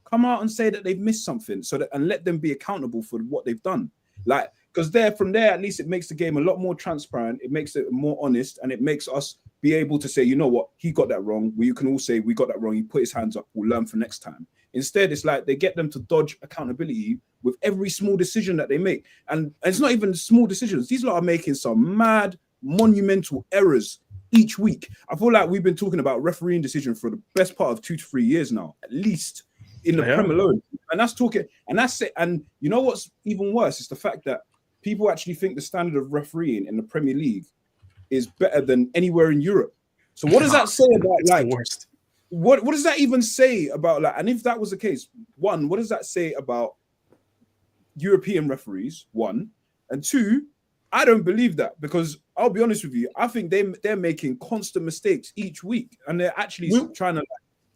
come out and say that they've missed something, and let them be accountable for what they've done. Like, because from there, at least it makes the game a lot more transparent. It makes it more honest, and it makes us be able to say, you know what, he got that wrong. You can all say we got that wrong. He put his hands up. We'll learn for next time. Instead, it's like they get them to dodge accountability with every small decision that they make. And it's not even small decisions. These lot are making some mad, monumental errors each week. I feel like we've been talking about refereeing decision for the best part of 2 to 3 years now, at least in the Premier alone. And that's talking, and that's it. And you know what's even worse is the fact that people actually think the standard of refereeing in the Premier League is better than anywhere in Europe. So what does that say about the worst? What does that even say about like? And if that was the case, one, what does that say about European referees? One, and two, I don't believe that, because I'll be honest with you, I think they're making constant mistakes each week, and they're actually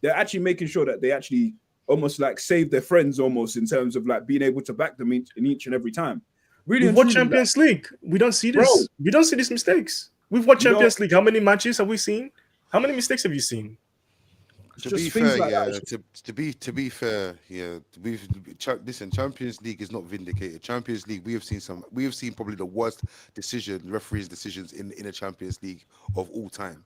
they're actually making sure that they actually almost like save their friends almost in terms of like being able to back them in each and every time. Really, We've watched Champions League. We don't see this. Bro, we don't see these mistakes. We've watched Champions League. How many matches have we seen? How many mistakes have you seen? To be fair, listen, Champions League is not vindicated. Champions League, we have seen probably the worst referees' decisions in the Champions League of all time.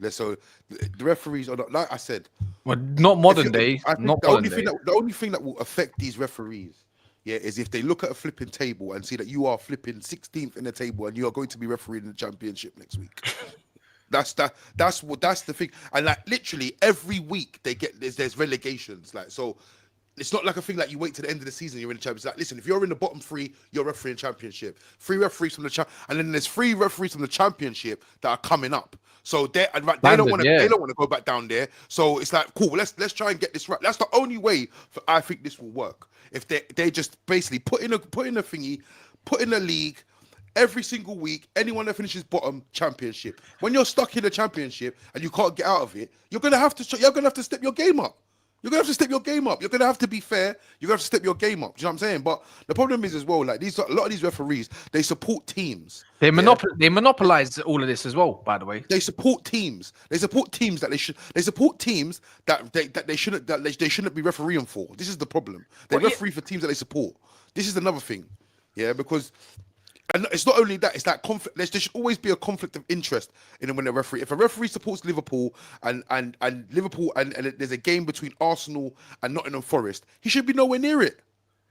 So the referees are not, like I said, well, not modern day. The only thing that will affect these referees, is if they look at a flipping table and see that you are flipping 16th in the table and you are going to be refereeing the championship next week. That's the thing. And like literally every week there's relegations. Like, so it's not like a thing like you wait to the end of the season, you're in the championship. Like, listen, if you're in the bottom 3, you're refereeing championship. 3 referees from the and then there's 3 referees from the championship that are coming up. So they don't want to go back down there. So it's like, cool, let's try and get this right. That's the only way I think this will work. If they just basically put in a thingy, put in a league every single week, anyone that finishes bottom, championship. When you're stuck in the championship and you can't get out of it, you're gonna have to step your game up. You're gonna have to step your game up. You're gonna have to be fair. You're gonna have to step your game up. Do you know what I'm saying? But the problem is as well, like a lot of these referees, they support teams. They monopolize all of this as well. By the way, they support teams. They support teams that they should. They support teams that they shouldn't be refereeing for. This is the problem. They referee for teams that they support. This is another thing. Yeah, because. And it's not only that; it's that conflict. There should always be a conflict of interest in when a referee. If a referee supports Liverpool and Liverpool and there's a game between Arsenal and Nottingham Forest, he should be nowhere near it.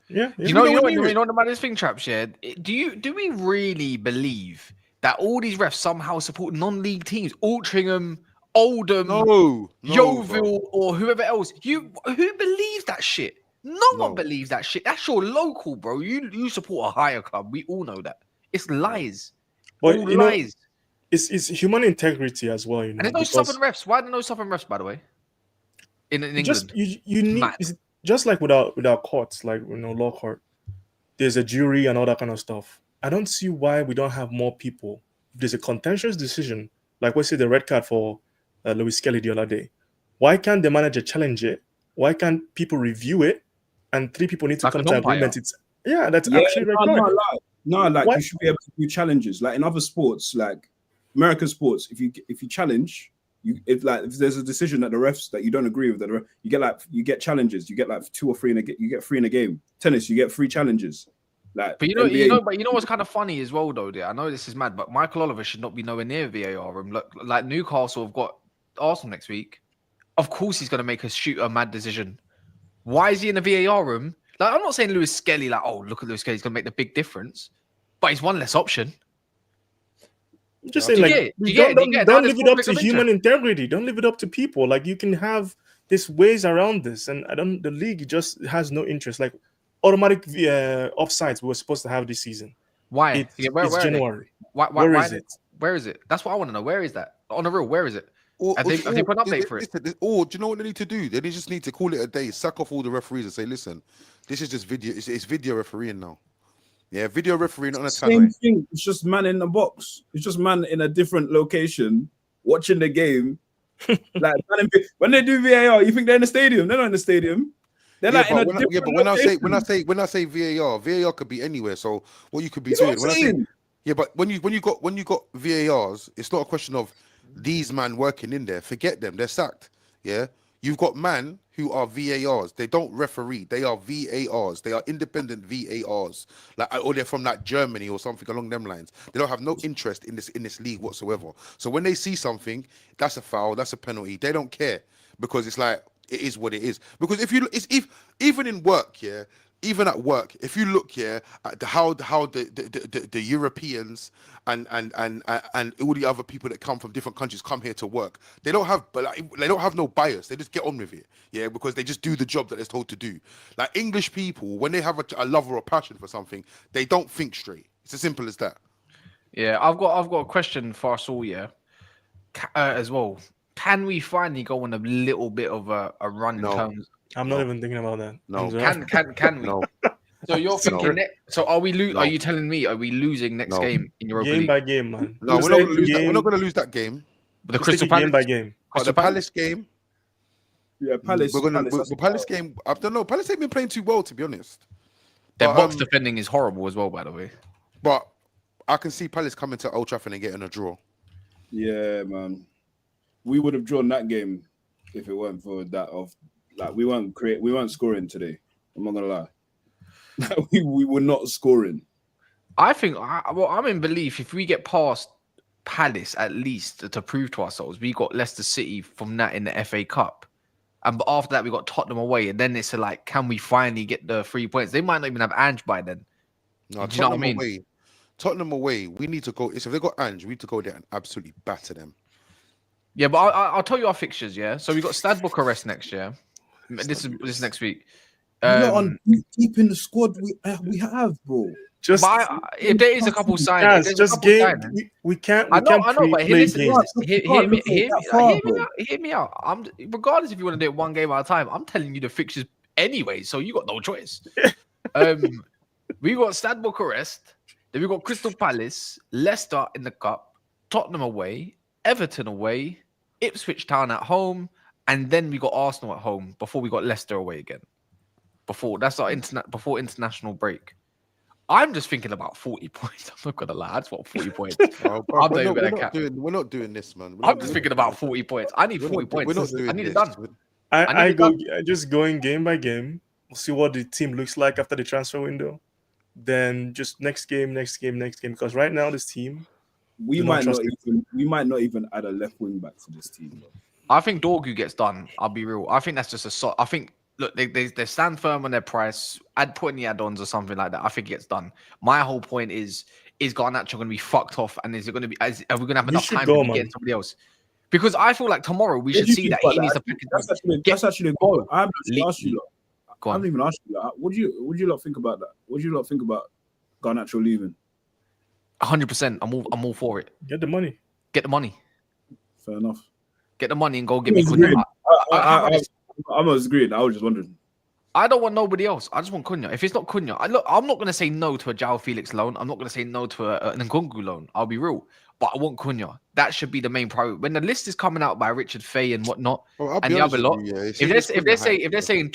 Yeah, you know about this thing, Traps. Yeah, do we really believe that all these refs somehow support non-league teams, Altrincham, Oldham, Yeovil, or whoever else? Who believes that shit? No one believes that shit. That's your local, bro. You support a higher club. We all know that. It's lies. But all lies. It's human integrity as well. You know, and there's no southern refs. Why are there no southern refs, by the way? In England, just you need just like with our courts, like law court. There's a jury and all that kind of stuff. I don't see why we don't have more people. If there's a contentious decision, like we say the red card for Lewis Kelly the other day. Why can't the manager challenge it? Why can't people review it? And 3 people need to come to agreement. That's actually right. No, you should be able to do challenges. Like in other sports, like American sports, if you challenge, if there's a decision that the refs that you don't agree with, that you get challenges. You get like 2 or 3 you get 3 in a game. Tennis, you get 3 challenges. Like, but you know what's kind of funny as well, though. I know this is mad, but Michael Oliver should not be nowhere near VAR room. Look, like Newcastle have got Arsenal next week. Of course, he's going to make a mad decision. Why is he in the VAR room? Like, I'm not saying Lewis Skelly, like, oh, look at Lewis Skelly, he's going to make the big difference. But he's one less option. I'm just saying, like, don't live it up to human integrity. Don't live it up to people. Like, you can have these ways around this. And the league just has no interest. Like, automatic offsides we were supposed to have this season. Why? It's January. Where is it? Where is it? That's what I want to know. Where is that? On the real, where is it? Have they put an update for it? Or do you know what they need to do? They just need to call it a day, sack off all the referees and say, listen, this is just video. It's video refereeing now. Yeah, video refereeing on a same thing. It's just man in the box. It's just man in a different location watching the game. Like when they do VAR, you think they're in the stadium? They're not in the stadium. They're like in a different location. when I say VAR could be anywhere. So what you could be doing. But when you got VARs, it's not a question of these man working in there. Forget them. They're sacked. Yeah. You've got man who are VARs. They don't referee. They are VARs. They are independent VARs. Or they're from like Germany or something along them lines. They don't have no interest in this league whatsoever. So when they see something, that's a foul, that's a penalty. They don't care because it's like it is what it is. Because even in work, yeah. Even at work, if you look here at how the Europeans and all the other people that come from different countries come here to work, they don't have no bias. They just get on with it, yeah, because they just do the job that they're told to do. Like English people, when they have a love or a passion for something, they don't think straight. It's as simple as that. Yeah, I've got a question for us all, yeah, as well. Can we finally go on a little bit of a run in terms? I'm not even thinking about that. No. Can we? No. So you're thinking. So are we? Are you telling me? Are we losing next game in Europa League? Game by game, man. No, we're not going to lose that. We're not going to lose that game. The Crystal Palace game by game. The Palace game. Yeah, Palace. The Palace game. I don't know. Palace ain't been playing too well, to be honest. Their box defending is horrible as well, by the way. But I can see Palace coming to Old Trafford and getting a draw. Yeah, man. We would have drawn that game if it weren't for that Like we weren't scoring today. I'm not gonna lie. we were not scoring. I think I'm in belief if we get past Palace at least to prove to ourselves, we got Leicester City from that in the FA Cup, and after that we got Tottenham away, and then it's like, can we finally get the 3 points? They might not even have Ange by then. No, do you know what I mean? Away. Tottenham away. We need to go. If they got Ange, we need to go there and absolutely batter them. Yeah, but I'll tell you our fixtures. Yeah, so we got Stade Bucharest next year. This is next week. Not on deep in the squad we have, bro. Just if there is a couple signings, guys, if there's a just couple game. signings, We can't. I know, but play listen, games. hear me out. I'm regardless if you want to do it one game at a time. I'm telling you the fixtures anyway, so you got no choice. We got Stade Bucharest, then we got Crystal Palace, Leicester in the cup, Tottenham away, Everton away, Ipswich Town at home, and then we got Arsenal at home before we got Leicester away again. That's our before international break. I'm just thinking about 40 points. I'm not gonna lie, I just want 40 points. Oh, bro, we're not doing this, man. I'm just thinking about 40 points. I need 40 points. We're not doing I need this. it done. I just going game by game. We'll see what the team looks like after the transfer window. Then just next game. Because right now this team, we might not even add a left wing back to this team. Bro. I think Dorgu gets done. I'll be real. I think that's just I think look, they stand firm on their price. I'd put in the add-ons or something like that. I think it gets done. My whole point is Garnacho going to be fucked off, and is it going to be? Are we going to have enough time to get somebody else? Because I feel like tomorrow we should see that he needs to. That's actually a goal. I haven't asked you. I haven't even asked you that. What do you lot think about that? What do you lot think about Garnacho leaving? 100%. I'm all for it. Get the money. Fair enough. Get the money and go get me Cunha. I'm not agreeing. I was just wondering. I don't want nobody else. I just want Cunha. If it's not Cunha, I'm not going to say no to a João Felix loan. I'm not going to say no to an Nkunku loan. I'll be real. But I want Cunha. That should be the main priority. When the list is coming out by Richard Fay and whatnot, and the other lot, if they're saying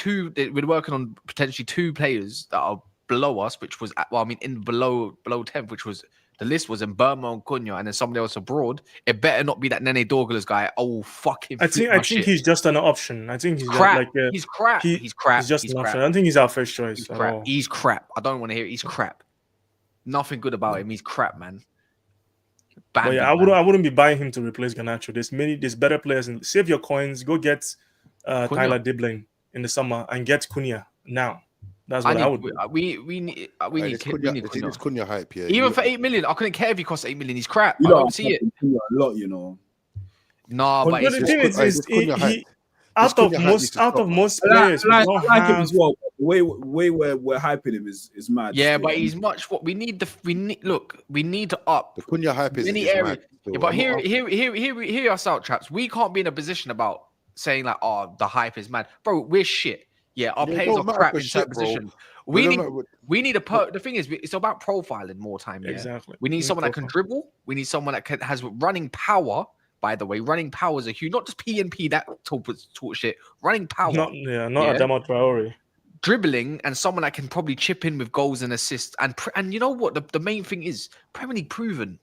we're working on potentially 2 players that are below us, which was in below 10th, which was the list was in Burma and Cunha, and then somebody else abroad. It better not be that Nene Dorgula's guy. Oh fucking! I think he's just an option. I think he's crap. He's crap. He's crap. He's just an option. I don't think he's our first choice. He's crap. I don't want to hear it. He's crap. Nothing good about him. He's crap, man. But yeah, I wouldn't be buying him to replace Garnacho. There's better players. And save your coins. Go get Tyler Dibling in the summer and get Cunha now. That's what I would do. We need Cunha. It's Cunha hype, yeah. Even for 8 million, I couldn't care if he costs 8 million. He's crap. I don't see it. A lot, you know. No, but the thing is, out of most players, I like him as well. The way we're hyping him is mad. Yeah, but he's much. We need to up. The Cunha hype is mad. Yeah, but hear us out, traps. We can't be in a position about saying like, oh, the hype is mad, bro. We're shit. Yeah, our players are crap in certain position. We need the thing is, it's about profiling more time. Yeah? Exactly. We need someone that can dribble. We need someone that has running power. By the way, running power is a huge, not just PNP that talk shit. Running power. Not Adama Traore. Dribbling and someone that can probably chip in with goals and assists. And you know what? The main thing is Premier League proven.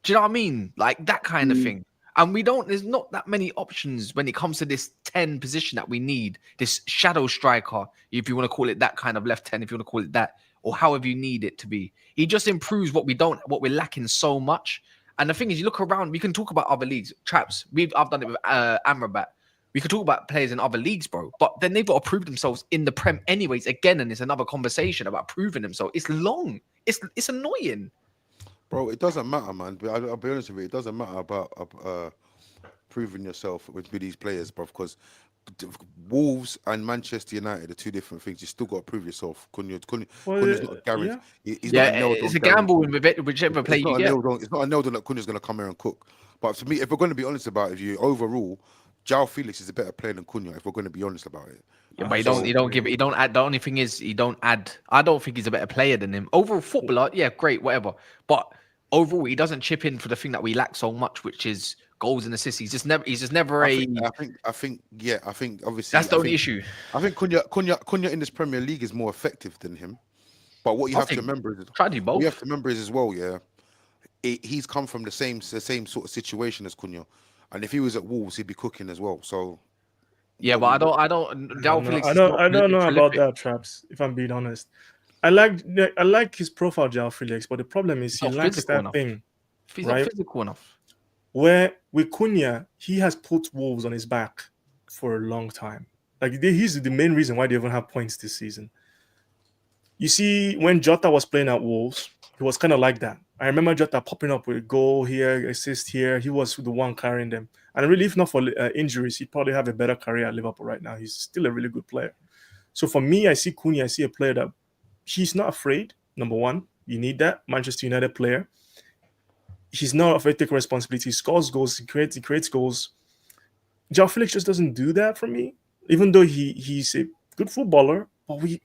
Do you know what I mean? Like that kind of thing. And there's not that many options when it comes to this 10 position that we need, this shadow striker, if you want to call it that kind of left 10, if you want to call it that, or however you need it to be. He just improves what we're lacking so much. And the thing is, you look around, we can talk about other leagues, traps. I've done it with Amrabat. We could talk about players in other leagues, bro. But then they've got to prove themselves in the Prem anyways, again, and it's another conversation about proving themselves. It's long. It's annoying. Bro, it doesn't matter, man. I'll be honest with you. It doesn't matter about proving yourself with these players, bro. Because Wolves and Manchester United are 2 different things. You still got to prove yourself. Cunha's not a guarantee. It's a gamble with whichever player you get. It's not a nailed on that Cunha's going to come here and cook. But to me, if we're going to be honest about it, overall, João Felix is a better player than Cunha. If we're going to be honest about it. Yeah, but you don't add. The only thing is you don't add. I don't think he's a better player than him. Overall footballer, yeah, great, whatever. But overall, he doesn't chip in for the thing that we lack so much, which is goals and assists. He's just never I think obviously that's the only issue. I think Cunha in this Premier League is more effective than him. But what you have to remember is try to do both. You have to remember is as well, yeah. He's come from the same sort of situation as Cunha, and if he was at Wolves, he'd be cooking as well. So yeah, but I don't know about that, traps. If I'm being honest, I like his profile, João Felix, but the problem is he lacks that thing. He's not physical enough. Where with Cunha, he has put Wolves on his back for a long time. Like he's the main reason why they even have points this season. You see, when Jota was playing at Wolves, he was kind of like that. I remember Jota popping up with a goal here, assist here. He was the one carrying them. And really, if not for injuries, he'd probably have a better career at Liverpool right now. He's still a really good player. So for me, I see Cunha, I see a player that he's not afraid. Number one, you need that Manchester United player. He's not afraid to take responsibility. He scores goals. He creates goals. João Felix just doesn't do that for me. Even though he's a good footballer, but we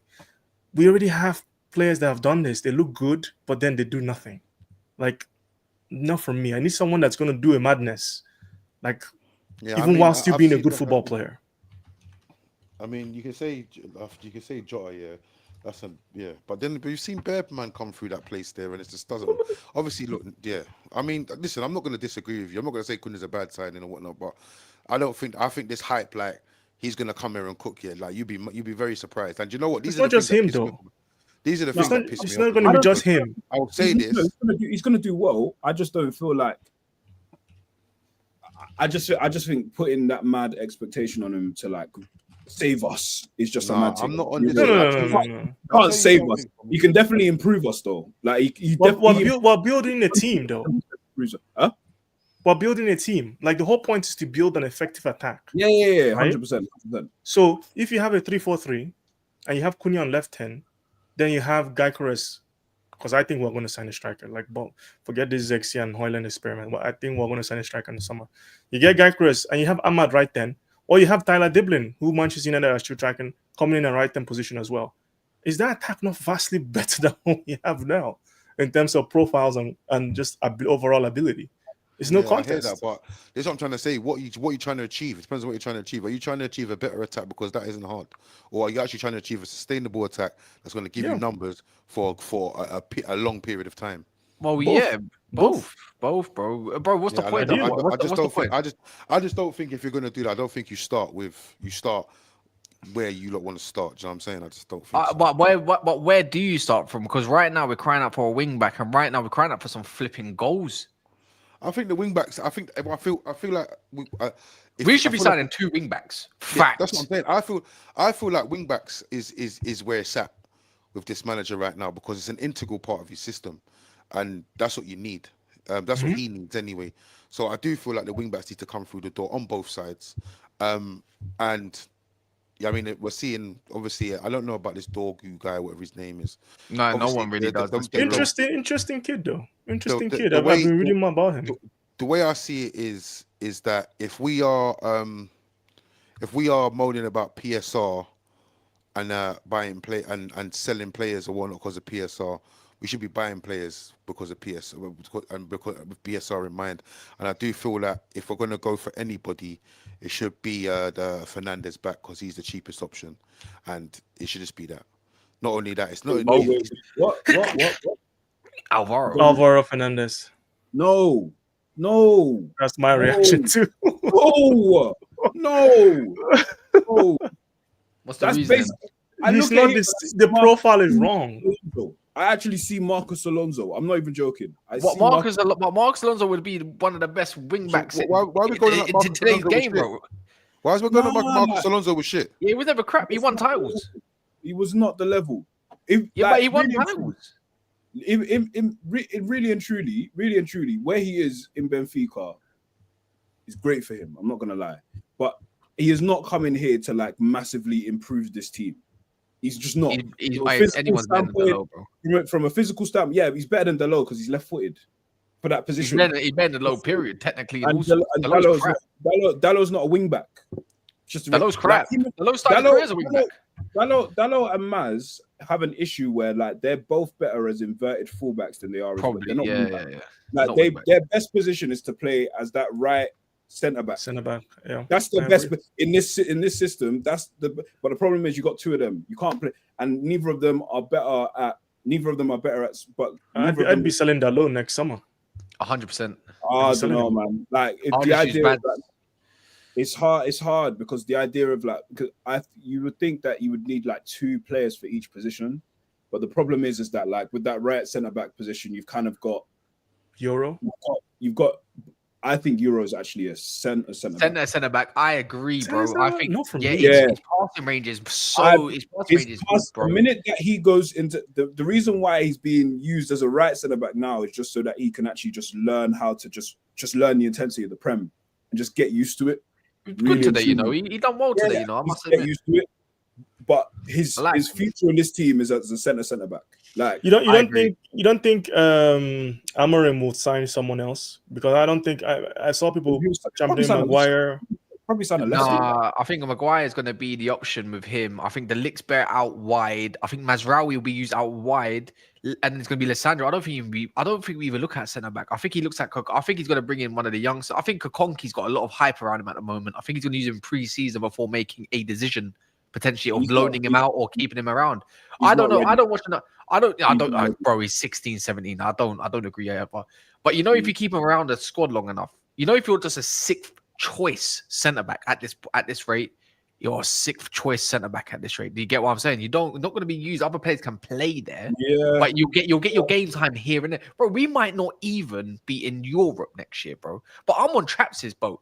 already have players that have done this. They look good, but then they do nothing. Like, not for me. I need someone that's going to do a madness, like while still being a good football player. I mean, you can say Jota, but you've seen Birdman come through that place there, and it just doesn't. Obviously, look, yeah. I mean, listen, I'm not going to disagree with you. I'm not going to say Cunha's a bad signing or whatnot, but I think this hype, like, he's going to come here and cook here. Like, you'd be very surprised. And you know what? It's not just him, though. These are the things that piss me off. It's not going to be just him. I'll say this. He's going to do well. I just don't feel like. I just think putting that mad expectation on him to like save us is just a mad thing. I'm not on this. No. Can't save us. He can definitely improve us though. Like we're building a team though. Huh? We're building a team. Like the whole point is to build an effective attack. Yeah, 100%. So if you have a 3-4-3 and you have Cunha on left hand, then you have Gyökeres, because I think we're going to sign a striker. Like, but forget this Zexi and Hojlund experiment. But I think we're going to sign a striker in the summer. You get Gyökeres and you have Ahmad right then, or you have Tyler Diblin, who Manchester United are still tracking, coming in a right hand position as well. Is that attack not vastly better than what we have now in terms of profiles and just overall ability? It's no contest. I hear that, but this is what I'm trying to say. What you trying to achieve? It depends on what you're trying to achieve. Are you trying to achieve a better attack because that isn't hard, or are you actually trying to achieve a sustainable attack that's going to give you numbers for a long period of time? Well, both, bro. Bro, what's the point? I just don't think if you're going to do that, I don't think you start where you lot want to start. Do you know what I'm saying? I just don't think. So. But where do you start from? Because right now we're crying out for a wing back, and right now we're crying out for some flipping goals. I think the wing backs. I feel like we should be signing 2 wing backs. Fact. That's what I'm saying. I feel like wing backs is where it's at with this manager right now because it's an integral part of your system, and that's what you need. That's what he needs anyway. So I do feel like the wing backs need to come through the door on both sides, and. Yeah, I mean, we're seeing, obviously, I don't know about this Dorgu guy, whatever his name is. No, obviously, no one really does. Interesting kid, though. Interesting kid. I've been reading more about him. The way I see it is that if we are moaning about PSR and buying play and selling players or whatnot because of PSR, we should be buying players because of PSR and because with PSR in mind. And I do feel that if we're going to go for anybody, it should be the Fernandez back because he's the cheapest option, and it should just be that. Not only that, it's not. What? Alvaro Fernandez. No. That's my reaction too. No. What's the reason? He's not the profile is wrong. I actually see Marcus Alonso. I'm not even joking. Marcus Alonso would be one of the best wing backs why are we going into today's game, bro? Why is we going to Marcus Alonso with shit? Yeah, he was never crap. He won titles. He was not the level. But he won titles. Really and truly, where he is in Benfica is great for him. I'm not gonna lie, but he is not coming here to like massively improve this team. He's just not. Anyone's better than Dalot, bro. From a physical standpoint, yeah, he's better than Dalot because he's left-footed for that position. He's better than Dalot, period. Technically, and Dalot's not a wing back. Dalot's crap. Dalot started career as a wing back. Dalot and Maz have an issue where like they're both better as inverted fullbacks than they are. Probably, yeah. Like their best position is to play as that right centre back. Yeah, that's the best in this system. But the problem is you got 2 of them. You can't play, and neither of them are better at. But I'd be selling Dalot next summer. 100%. I don't know, man. Like the idea. It's hard because the idea of like, because you would think that you would need like 2 players for each position, but the problem is that like with that right centre back position, you've kind of got Euro. You've got. I think Euro is actually a centre back. I agree, bro. I think his passing range is the minute that he goes into the reason why he's being used as a right centre back now is just so that he can actually just learn how to just learn the intensity of the Prem and just get used to it. Good today, you know. He done well today, you know. I must admit. Get used to it. but his I like his him. future in this team is as a centre back. Like You I agree. don't think Amorim will sign someone else? Because I don't think I saw people he'll probably championing sign a Maguire. probably sign a left team. Nah, I think Maguire is going to be the option with him. I think the Lick's better out wide. I think Mazraoui will be used out wide, and it's going to be Lissandro. I don't think we even look at centre back. I think he looks at. I think he's going to bring in one of the youngs. I think Kokonki's got a lot of hype around him at the moment. I think he's going to use him pre-season before making a decision potentially of He's loaning not- him out or keeping him around. he's I don't not know. ready. I don't watch enough. I don't. He's not ready. Bro, he's 16, 17. I don't agree ever. But you know, if you keep him around the squad long enough, you know, if you're just a sixth choice centre back at this rate, you're a sixth choice centre back at this rate. Do you get what I'm saying? You're not going to be used. Other players can play there, Yeah, but you'll get your game time here and there, bro. We might not even be in Europe next year, bro. But I'm on Traps' boat.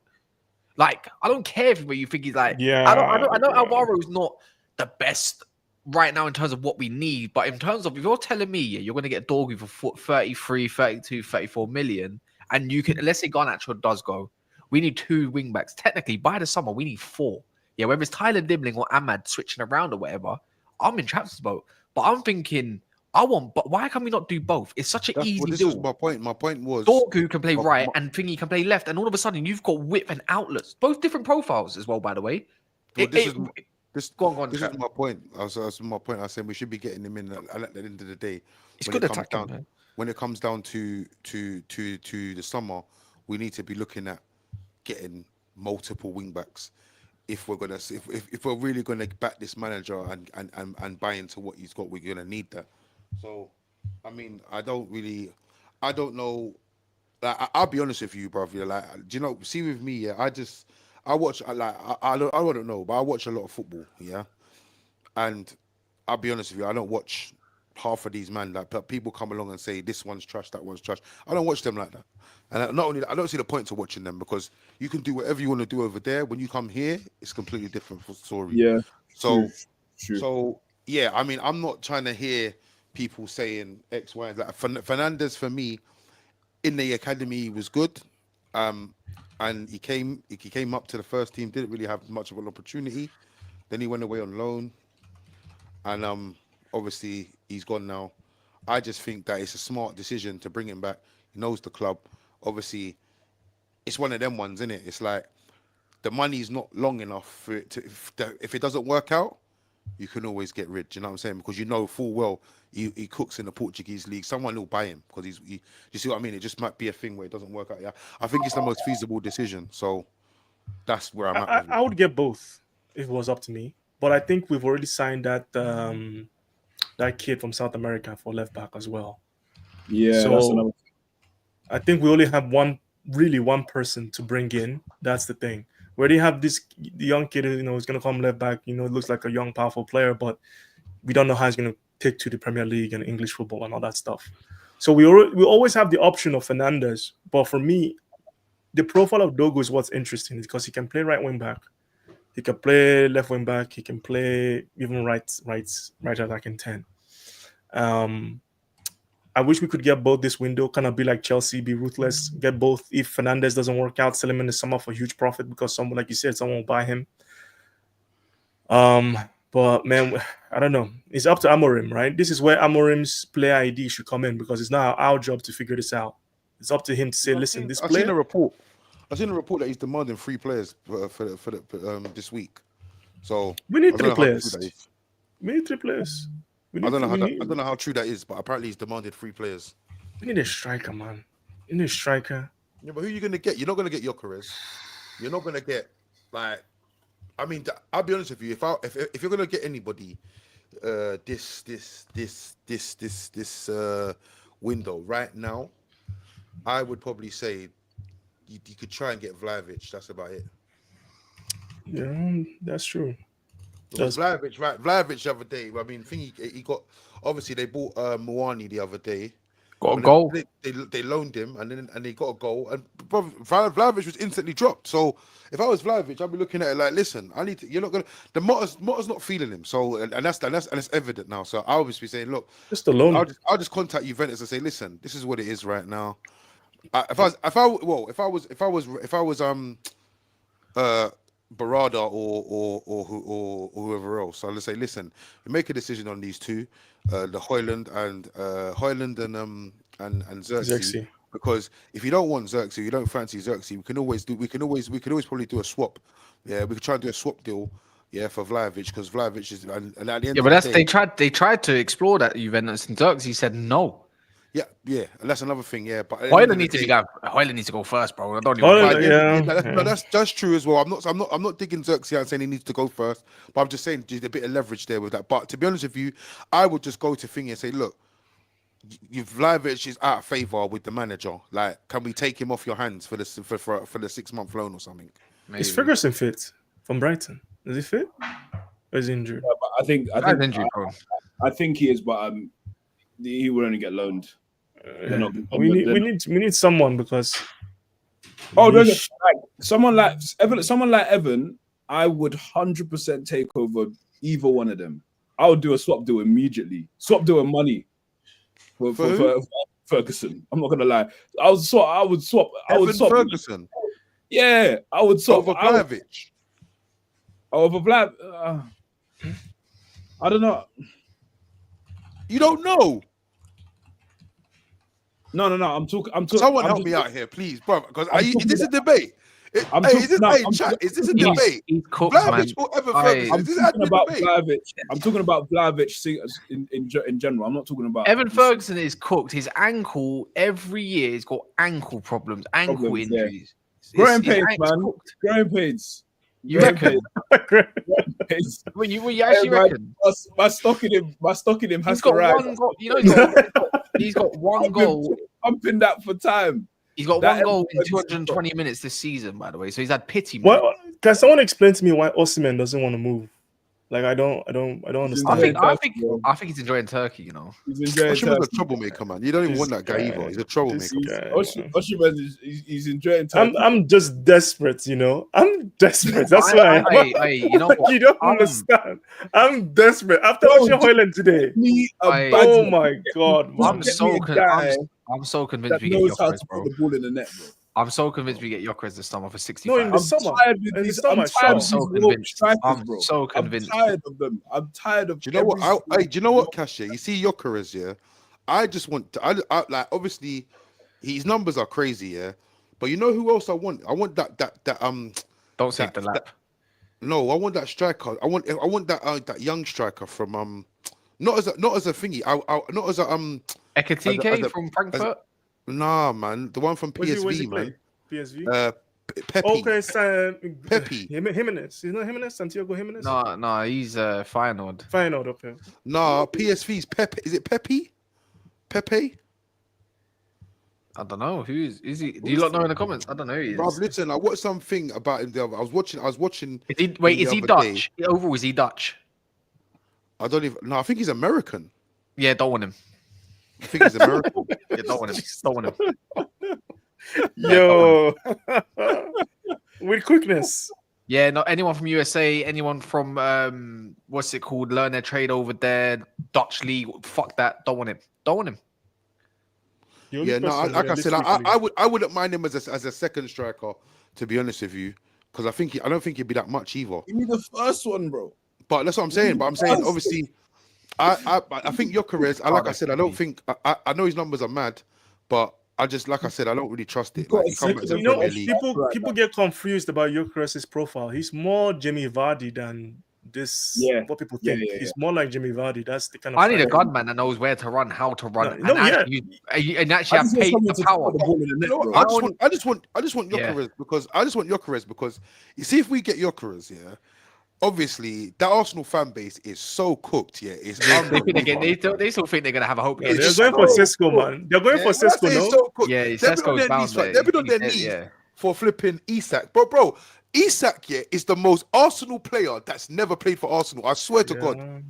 Like, I don't care if you think he's like, Yeah, I know Alvaro's not the best right now in terms of what we need, but in terms of if you're telling me you're going to get Dorgu for 33, 32, 34 million, and you can, let's say Garnacho does go, we need 2 wing backs. Technically, by the summer, we need 4. Yeah, whether it's Tyler Dibbling or Ahmad switching around or whatever, I'm in Traps' boat. But I'm thinking, but why can we not do both? It's such an easy This deal. was my point. My point was Dorgu can play right and Thingy can play left, and all of a sudden you've got width and outlets, both different profiles as well. By the way, Well, go on, this Trap. is my point. That's my point. I was saying we should be getting him in at the end of the day. It's when good it comes attacking, down, man. when it comes down to the summer, we need to be looking at getting multiple wing backs. If we're gonna, if we're really gonna back this manager and buy into what he's got, we're gonna need that. So, I mean, I don't know. Like, I'll be honest with you, brother. Like, do you know? See, with me, yeah, I watch. I don't know, but I watch a lot of football, yeah. And I'll be honest with you, I don't watch half of these man that people come along and say this one's trash, that one's trash. I don't watch them like that. And not only that, I don't see the point to watching them because you can do whatever you want to do over there. When you come here, it's completely different story. yeah. So, True. so yeah, I mean, I'm not trying to hear people saying X, Y, like Fernandez for me in the academy he was good, and he came up to the first team, didn't really have much of an opportunity. Then he went away on loan, and obviously he's gone now. I just think that it's a smart decision to bring him back. He knows the club. Obviously, it's one of them ones, isn't it? It's like the money's not long enough for it to. If it doesn't work out, you can always get rid. Do you know what I'm saying? Because you know full well he cooks in the Portuguese league. Someone will buy him because you see what I mean? It just might be a thing where it doesn't work out. Yeah, I think it's the most feasible decision. So that's where I'm at. I would get both if it was up to me. But I think we've already signed that that kid from South America for left back as well. Yeah, So that's another. I think we only have one person to bring in. That's the thing. We already have the young kid, is going to come left back. Looks like a young, powerful player, but we don't know how he's going to take to the Premier League and English football and all that stuff. So we always have the option of Fernandez. But for me, the profile of Dogo is what's interesting because he can play right wing back. He can play left wing back. He can play even right attacking 10. I wish we could get both this window, kind of be like Chelsea, be ruthless, get both. If Fernandez doesn't work out, sell him in the summer for huge profit because someone, like you said, someone will buy him. But man, I don't know. It's up to Amorim, right? This is where Amorim's player ID should come in because it's now our job to figure this out. It's up to him to say, listen, this I've player. seen a report. I've seen a report that he's demanding 3 players for this week. So We need I don't 3 know how players. true that is. We need 3 players. I don't know how true that is, but apparently he's demanded 3 players. We need a striker, man. We need a striker. Yeah, but who are you gonna get? You're not gonna get Gyökeres. You're not gonna get I mean, I'll be honest with you. If you're gonna get anybody, this window right now, I would probably say you could try and get Vlahovic. That's about it. Yeah, that's true. Vlahovic, right? Vlahovic the other day. I mean, he got. Obviously, they bought Moani the other day. Got a goal. They loaned him, and they got a goal. And Vlahovic was instantly dropped. So if I was Vlahovic, I'd be looking at it like, listen, I need to. You're not gonna. The Motta's not feeling him. So and that's evident now. So I would be saying, look, Just a loan. I'll just contact Juventus and say, listen, this is what it is right now. If I was Barada or whoever else. So let's say, listen, we make a decision on these two, the Hojlund and Xerxes. Xerxes. Because if you don't want Xerxes, you don't fancy Xerxes, we can always probably do a swap. Yeah, we could try and do a swap deal. Yeah, for Vlahovic, because Vlahovic is and at the end. Yeah, of but the that's day, they tried to explore that Juventus and Xerxes said no. Yeah, and that's another thing. Yeah, but Hojlund needs to go first, bro. I don't even. Hojlund, That's true as well. I'm not digging Xerxes out and saying he needs to go first, but I'm just saying there's a bit of leverage there with that. But to be honest with you, I would just go to Thingy and say, look, Vlahovic is out of favour with the manager. Like, can we take him off your hands for the 6-month loan or something? Maybe. Is Ferguson fit from Brighton? Is he fit? Or is he injured? Yeah, but I think he is, but he will only get loaned. We need someone because someone like Evan, I would 100% take over either one of them. I would do a swap deal immediately. Swap deal and money for Ferguson. I'm not gonna lie. I would swap Ferguson. Yeah, I would swap over Vlahovic. Over Vlahovic. I don't know. You don't know. No. I'm talking. Someone help me out here, please, bro. Because is this a debate? Is this a debate? He's cooked, Vlahovic man. or Evan Ferguson? I'm talking about Vlahovic. I'm talking about Vlahovic in general. I'm not talking about Evan Ferguson is cooked. His ankle every year he's got ankle problems, injuries. Growing pains, man. Growing pains. You reckon? When you actually reckon? My stock in him has He's got to rise. one goal. You know, he's got one goal. Pumping that for time. He's got one goal in 220 minutes this season, by the way. So he's had pity. Can someone explain to me why Osimhen doesn't want to move? Like I don't understand. I think he's enjoying Turkey. You know, he's enjoying Turkey. Osimhen's a troublemaker, man. You don't even want that guy either. He's a troublemaker. Osimhen he's enjoying Turkey. I'm just desperate, you know. I'm desperate. That's why. You know what? You don't understand. I'm desperate. After watching Hojlund today. Oh my god! I'm so convinced we get Gyökeres, bro. The ball in the net, bro. I'm so convinced we get Gyökeres this summer for 65. No, in the summer. I'm so convinced. I'm so convinced. I'm tired of them. I'm tired of. Do you know what? Do you know what, Kasha? You see Gyökeres, yeah. I just want to. I like. Obviously, his numbers are crazy, yeah. But you know who else I want? I want that. Don't say the lap. No, I want that striker. I want that young striker from not as a thingy. Not as a Ekatike from Frankfurt. Nah, man, the one from PSV, man. PSV. Pepe. Okay, Pepe. Jimenez. He's not Jimenez. Santiago Jimenez. No, he's Feyenoord. Feyenoord, okay. Nah, PSV's Pepe. Is it Pepe? Pepe? I don't know. Who is he? Do you lot know in the comments? I don't know who he is. Bruv, listen, I watched something about him the other. I was watching. Is he Dutch? Overall, is he Dutch? I don't even. No, I think he's American. Yeah, don't want him. I think he's American. Yeah, don't want him. Don't want him. Yo, with quickness. Yeah, not anyone from USA, anyone from what's it called? Learn their trade over there, Dutch league. Fuck that. Don't want him. Don't want him. Yeah, no. Like I said, I wouldn't mind him as a second striker. To be honest with you, because I don't think he'd be that much either. Give me the first one, bro. But that's what I'm saying. But I'm saying obviously. I think Gyökeres. Like I said, I don't think I know his numbers are mad, but I just like I said, I don't really trust it. Like, people get confused about Gyökeres' profile. He's more Jamie Vardy than this. Yeah. What people think. He's more like Jamie Vardy. That's the kind of. I need a gunman that knows where to run, how to run, and actually have pace the power. I just want Gyökeres because you see if we get Gyökeres, yeah. Obviously, that Arsenal fan base is so cooked. Yeah, it's they still think they're gonna have a hope. They're going for Cisco, man. They're going for Cisco, no? So yeah, Cisco's bound there. They've been on their knees for flipping Isak, bro. Isak, is the most Arsenal player that's never played for Arsenal. I swear to God.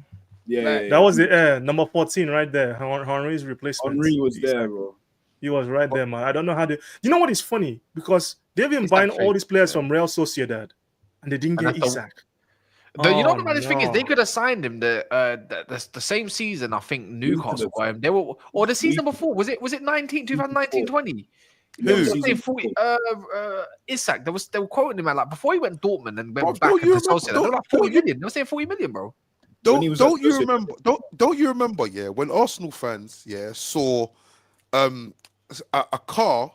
Yeah, that was the number 14 right there. Henry's replacement. Henry was there, bro. He was right there, man. I don't know how they. You know what is funny? Because they've been buying all these players from Real Sociedad, and they didn't get Isak. You know the thing is, they could have signed him the same season. I think Newcastle got him. They were, or the season before was it 2019-20? They were Who? saying 40, Isak, they were quoting him at like before he went Dortmund and Bro, went back don't into you remember- Sociedad. They were like don't 40 you- million. They were saying 40 million, bro. When he was at Don't you Chelsea. remember? Don't you remember? Yeah, when Arsenal fans saw a car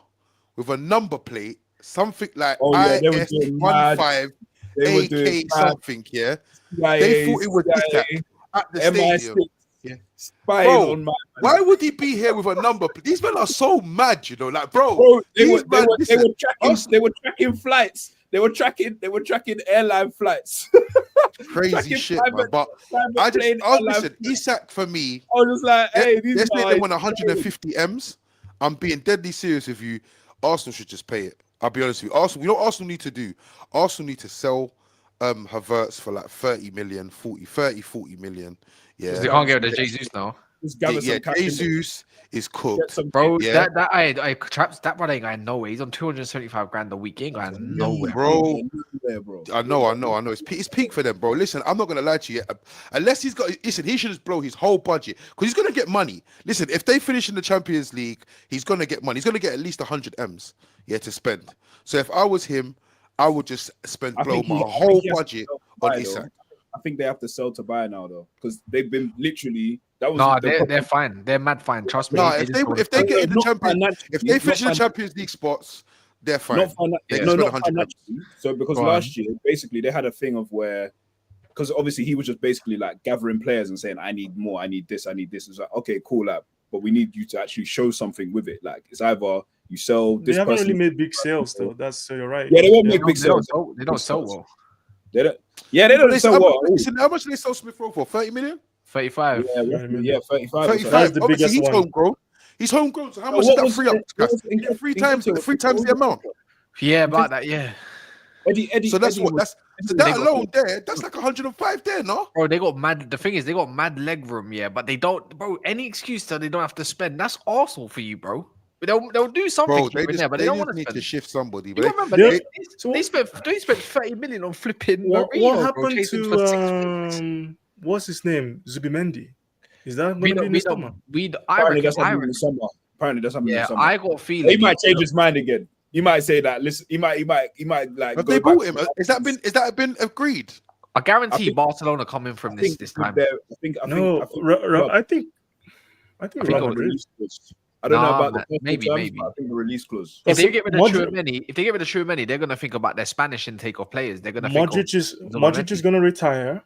with a number plate, something like Oh, yeah, they were doing mad. IS15 They were AK doing mad. something. Yeah, they thought it was Isak at the stadium. MI6 Yeah. spying Bro, on my Why would he be here with a number? These men are so mad, you know. Like, bro, bro. They these were man, listen, tracking flights. They were tracking airline flights. crazy tracking shit, man. private- But private plane airline listen, flights. Isak for me. I was just like, hey, these They're saying they guys. won 150 M's. I'm being deadly serious with you. Arsenal should just pay it. I'll be honest with you. Arsenal, you know what Arsenal need to do? Arsenal need to sell Havertz for like 40 million. Yeah. They can't get rid of Jesus now. Just gather some cash in there. Jesus is Get cooked. some Bro, Yeah. I traps that brother ain't going nowhere. He's on 275 grand a week. He ain't going nowhere. Bro. bro. I know. It's peak for them, bro. Listen, I'm not gonna lie to you. Unless he's got, listen, he should just blow his whole budget because he's gonna get money. Listen, if they finish in the Champions League, he's gonna get money. He's gonna get at least 100 M's, to spend. So if I was him, I would just blow my whole budget on Isak. I think they have to sell to buy now though, because they've been literally. That was No, the they're fine. They're mad fine. Trust me. No, They if just they want if to- they get in the Not Champions, financially, if they not finish in the financially. Champions League spots, they're fine. Not Yeah, no, spend not 100 financially. So because Go on. last year, basically, they had a thing of where, because obviously he was just basically like gathering players and saying, "I need more. I need this. I need this." It's like, okay, cool, like, but we need you to actually show something with it. Like it's either you sell They this haven't person. really made big sales though. That's so you're right. Yeah, they won't make They big don't sales. sell- They don't sell well. They don't. Yeah, they don't sell well. Listen, how much did they sell Smith Rowe for? 30 million? 35. Yeah, 35. 35. That's the Obviously, biggest he's one. homegrown. He's homegrown. So how much What is that was free up? it- what was Guys? it- Three times the amount. Yeah, about that. Yeah, Eddie, So that's Eddie what was- that's that alone there. That's like 105 there, no? bro. They got mad. The thing is, they got mad leg room. Yeah, but they don't, bro. Any excuse so they don't have to spend. That's Arsenal for you, bro. They'll do something Bro, here they and just, there, but they they don't just want to need spend. to shift somebody. You But remember they- they spent 30 million on flipping. What Mourinho, bro, happened chasing for 6 to million. what's his name? Zubimendi. Is that We going to be in the summer? I Apparently reckon. that's happening in the summer. Apparently that's happening in Yeah, the summer. I got a feeling He might change his mind again. He might say that. Listen, he might like. have go they back bought to- him? Is that been agreed? I guarantee I think- Barcelona coming from I think this with time. their- I think. No, I think I think Real it'll Madrid. I don't know Nah, about man, the maybe, terms, maybe. but I think the release clause. If they get rid of Modric- Tchouameni, they're gonna think about their Spanish intake of players. They're gonna think Modric is Zubimendi. going to retire.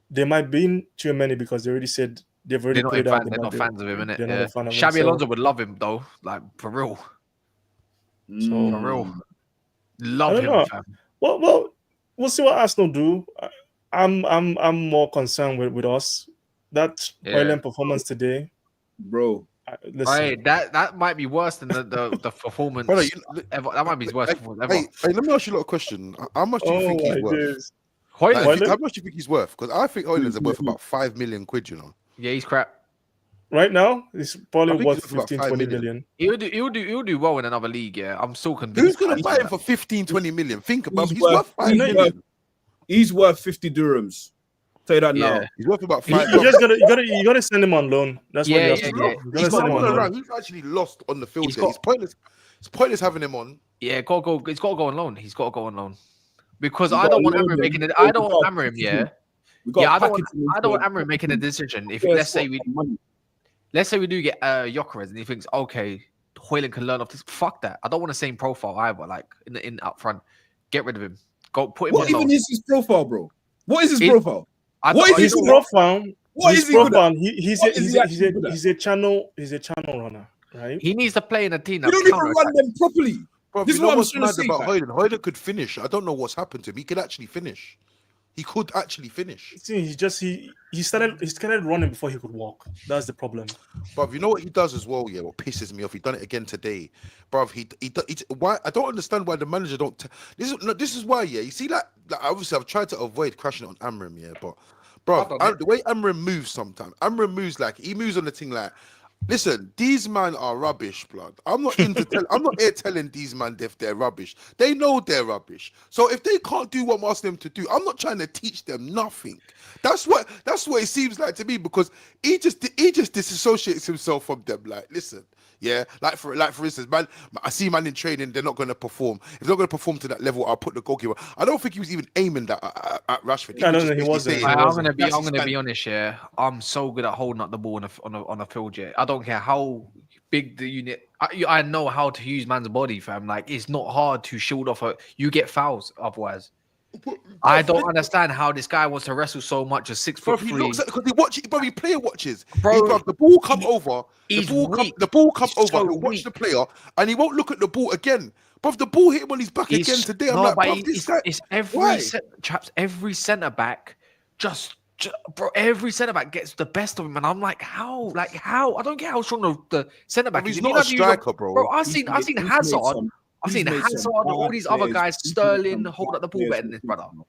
They might be in too many because they already said they've already They're not, played out. they're not fans of him, innit? They're not Yeah. a fan of him, Xabi so- Alonso would love him though, like for real. For real. Love I don't him, know. fam. Well, we'll see what Arsenal do. I'm more concerned with us. That Yeah. Hojlund performance today. Bro. Listen, Right, that might be worse than the performance Brother, ever. That might be his worst performance ever. Hey, let me ask you a little question. How much do you think he's my worth? days. Hojlund, Like, Hojlund? how much do you think he's worth? Because I think Hojlund's worth about 5 million quid, you know. yeah, he's crap. Right now, it's I probably think worth he's about 15, 5 20 million. million. He'll do well in another league. Yeah, I'm still convinced. Who's going to He's buy him that. for 15, 20 million? Think about it. He's He's worth 5 worth- million. He's worth 50 dirhams. Tell you that now. Yeah. He's worth about You 5 just you gotta send him on loan. That's what Yeah, you have yeah, to yeah. do. You He's gotta not send him on running loan. around. He's actually lost on the field. He's There. It's pointless. It's pointless having him on. Yeah, he's got to go on loan. He's got to go on loan because You I got don't to want loan Amorim him. making it. I don't want Amorim. Yeah, We got yeah. I to don't package him want into a- Amorim making a decision. If Yeah, let's say spot money. we do get Gyökeres and he thinks okay, Hojlund can learn off this. Fuck that. I don't want the same profile either. Like in up front, get rid of him. Go put him What on even loan. is his profile, bro? What is his He- profile? I what don't- is His he- profile. What his is he good at? profile. He's What is he actually good at? a channel runner, right? He needs to play in a team You that don't even counter run them properly. Bro, This you is know what I'm what's trying to mad say, about fam. Hojlund? Hojlund could finish. I don't know what's happened to him. He could actually finish. He could actually finish. See, he started running before he could walk. That's the problem. Bruv, you know what he does as well, yeah? What pisses me off? He done it again today, bruv. He why? I don't understand why the manager don't. This is why, yeah. You see, like obviously, I've tried to avoid crashing it on Amram, yeah. But, bruv, the way Amram moves sometimes, Amram moves like he moves on the thing like. Listen, these man are rubbish, blood. I'm not here telling these man if they're rubbish. They know they're rubbish. So if they can't do what I'm asking them to do, I'm not trying to teach them nothing. That's what it seems like to me because he just disassociates himself from them. Like, listen, Yeah, like for instance, man, I see man in training, they're not going to perform. If they're not going to perform to that level, I'll put the goalkeeper. I don't think he was even aiming that at Rashford. I don't was know, just he wasn't. basically saying, I'm gonna be that's his honest. Yeah, I'm so good at holding up the ball on a field. Yeah, I don't care how big the unit. I know how to use man's body, fam. Like it's not hard to shield off. You get fouls otherwise. I don't understand how this guy wants to wrestle so much. A 6'3". Bro, he looks at because he watches, bro. He player watches. Bro, The ball come over. he's The weak. ball come He's over. so He'll watch weak. the player, and he won't look at the ball again. Bro, the ball hit him on his back again today. I'm like, bro, this guy. It's why? every centre back, bro. Every centre back gets the best of him, and I'm like, how? Like how? I don't get how strong the centre back is. He's not a striker, bro. Bro, I've seen Hazard. I've seen made Hazard some and bad all these other players. guys, He's made Sterling, some hold bad up the ball players better than look this good, brother. you know.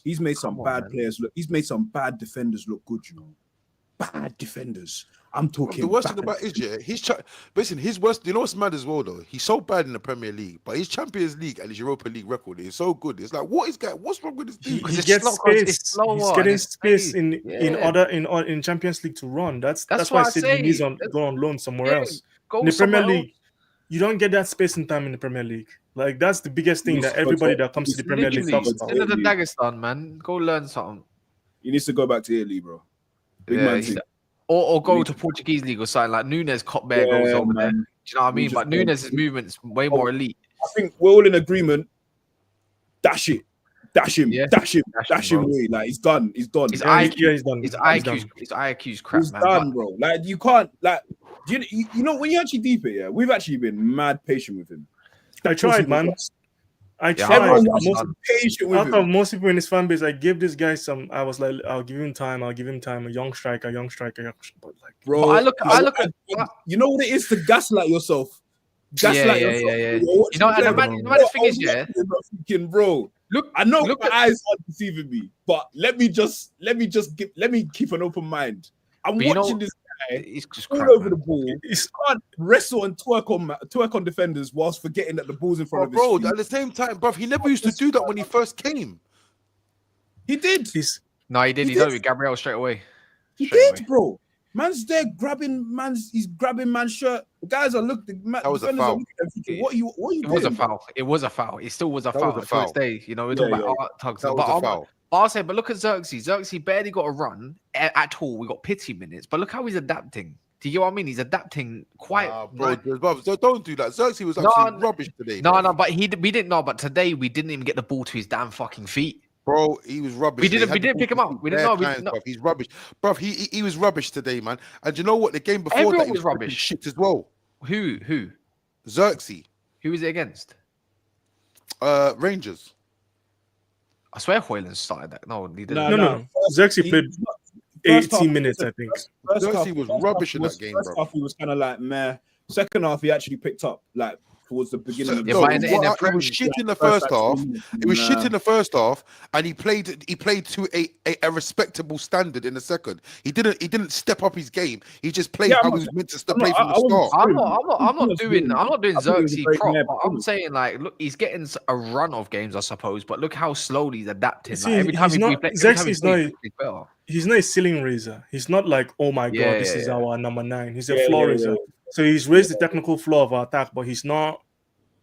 He's made some Come on, bad man. players look. He's made some bad defenders look good, you know. Bad defenders. I'm talking. The worst bad. thing about it is, yeah, listen, his worst. You know what's mad as well, though? He's so bad in the Premier League, but his Champions League and his Europa League record is so good. It's like, what's wrong with this He dude? Because it's gets slow- 'cause it's space. slower He's and getting it's space steady. in Champions League to run. That's why I what I said say. he needs to go on loan somewhere Yeah, else. go In the Premier somewhere League, you don't get that space and time in the Premier League. Like that's the biggest thing He's that so everybody top. that comes to the He's Premier League Literally, talks He's about. instead of the Italy. Dagestan, man, go learn something. He needs to go back to Italy, bro. Big Yeah, man he's- thing. or go need to to- Portuguese league or something like Nunes. Cop bear goes Yeah, over there. Do man. you know what I We mean? just But don't- Nunes' movement's way more elite. I think we're all in agreement. Dash it. Dash him. Yeah. Dash him. Dash him, Dash him bro. away. Like he's done. He's done. His Yeah, IQ, he's done. his He's IQ's done. IQ's crap, He's man. done, But bro. Like you can't like you know when you actually deep it, yeah, we've actually been mad patient with him. I tried, man. I Yeah, tried. Everyone I'm was done. patient with Out him. of most people in his fan base, I gave this guy some. I was like, I'll give him time. I'll give him time. A young striker. But like, Bro, But I look at you know what it is to gaslight yourself. Gaslight Yeah. yourself. You You're know, watching and the the man, game. the thing is, yeah. Thinking, bro, Look, I know look my at, eyes are deceiving me, but let me keep an open mind. I'm But you know, watching this guy it's just all crap, over man. the ball. it's Can't wrestle and twerk on defenders whilst forgetting that the ball's in front of Bro, his feet. at the same time, bro, he never used to do that when he first came. He did. it's No, he did. He He done it did. with Gabriel straight away. He Straight did, away. bro. Man's there he's grabbing man's shirt. The guys are looking. That was a defenders are foul. looking at him thinking, what are you It doing? was a bro? foul. It was a foul. It still was a That foul. was a To this foul. day, you know, we're Yeah, talking about yeah. art tugs. That But was a foul. I'll say, but look at Xerxes. Xerxes barely got a run at all. We got pity minutes, but look how he's adapting. Do you get what I mean? He's adapting quite. Bro, right. don't do that. Xerxes was No, absolutely rubbish today. No, bro. no, but we didn't know. But today we didn't even get the ball to his damn fucking feet. Bro, he was rubbish. We today. didn't He had the pick him ball up. to We bare didn't know. We times, didn't know. bruv. He's rubbish. Bro, he was rubbish today, man. And you know what? The game before Everyone that, he was fucking rubbish. shit as well. Who? Xerxes, Who was it against? Rangers. I swear Hojlund started that. No, he didn't. No. Xerxes played 18 minutes, I think. Xerxes was rubbish in that game, First bro. half he was kind of like meh. Second half he actually picked up like towards the beginning. Of Yeah, the but game. in he the was Premier shit in the First first half. It was shit Nah. in the first half, and he played to a respectable standard in the second. He didn't step up his game. He just played Yeah, how I'm he was meant to I'm play not- from the I wasn't start. I'm not doing I thought it was Xerxes a great prop. player, But I'm saying like, look, he's getting a run of games, I suppose. But look how slowly he's adapting. See, Like, every time he's he not- plays, Xerxes not- he's better. He's not a ceiling raiser. He's not like, oh my god, Yeah, this is yeah. our number 9. He's a Yeah, floor yeah, raiser. yeah. So he's raised the technical floor of our attack, but he's not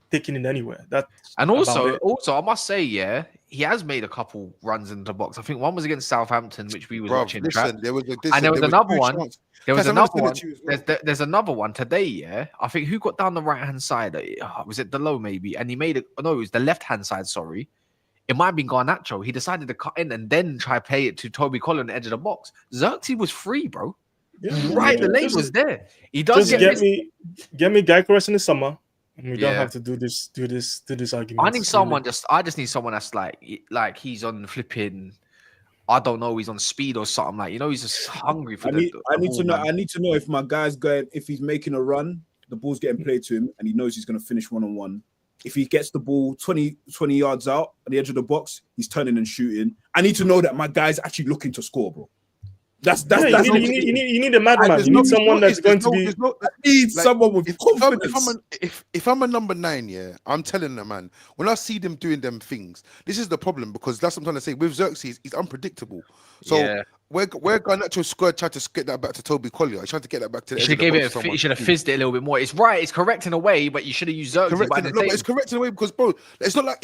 taking it anywhere. That's And about also, it. I must say, yeah, he has made a couple runs into the box. I think one was against Southampton, which we was Bro, watching. listen, there was And there was another two one. chances. There was Guys, I'm another gonna one. send it to you as well. There's another one today. Yeah, I think who got down the right hand side? Was it Delo maybe? And he made it. No, it was the left hand side. Sorry, it might have been Garnacho. He decided to cut in and then try to play it to Toby Collin, the edge of the box. Xerxes was free, bro. Right, the lane was there. He does Just get me Gycoris in the summer, and we don't Yeah. have to do this argument. I need someone. I just need someone that's like he's on flipping. I don't know. He's on speed or something. Like, you know, he's just hungry for I need to know. I need to know if my guy's going. If he's making a run, the ball's getting played to him, and he knows he's going to finish 1-on-1. If he gets the ball 20 yards out at the edge of the box, he's turning and shooting. I need to know that my guy's actually looking to score, bro. That's you need a madman. You need someone that's going to be. I need someone with confidence. If I'm a number 9, yeah, I'm telling them, man, when I see them doing them things, this is the problem, because that's what I'm trying to say. With Xerxes, he's unpredictable. So Yeah. where Garnacho squad tried to get that back to Toby Collier. I tried to get that back to the You edge should of the have gave box it. to You someone. should have fizzed it a little bit more. It's right. It's correct in a way, but you should have used Xerxes. Correct in, no, but it's correct in a way because, bro, it's not like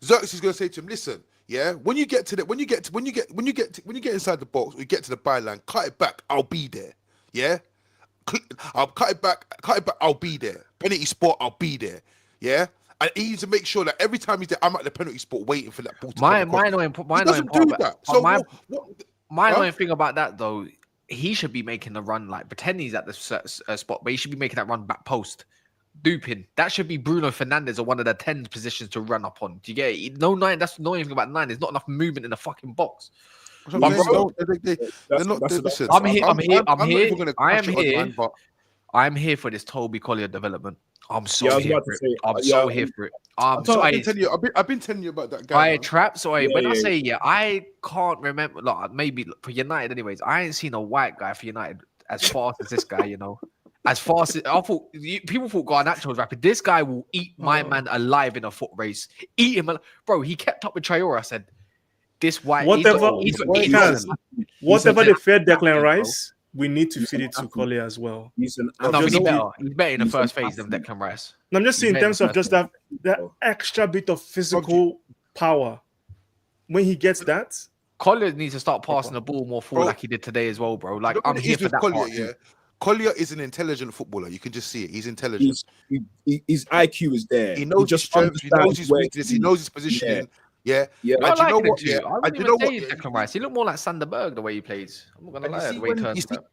Xerxes is gonna say to him, listen, yeah, when you get inside the box, we get to the byline, cut it back, I'll be there. Yeah, I'll cut it back, I'll be there. Penalty spot, I'll be there. Yeah. And he needs to make sure that every time he's there, I'm at the penalty spot waiting for that ball to come across. He doesn't do that. So my annoying thing about that though, he should be making the run like pretend he's at the spot, but he should be making that run back post, duping. That should be Bruno Fernandes or one of the 10 positions to run up on. Do you get it? No 9. That's annoying thing about 9. There's not enough movement in the fucking box. I'm here for this Toby Collier development. I'm so here for it. Here for it. I've been telling you about that guy. I say I can't remember. Like, maybe for United, anyways. I ain't seen a white guy for United as fast as this guy. You know, as fast as I thought. People thought Garnacho was rapid. This guy will eat my man alive in a foot race. Eat him, bro. He kept up with Traore. I said, this white. Whatever they fed Declan Rice. We need to feed it to Collier as well. He's better. He's better in the first phase than Declan Rice. No, I'm just saying in terms of just that extra bit of physical power. When he gets that, Collier needs to start passing the ball more forward like he did today as well, bro. Like I'm here for that part. Yeah. Collier is an intelligent footballer. You can just see it. He's intelligent. His IQ is there. He knows his strengths. He knows his weakness. He knows his positioning. Yeah. I like him too. I wouldn't even say Declan Rice. He looked more like Sander Berg the way he plays. I'm not gonna lie. The way he turns out.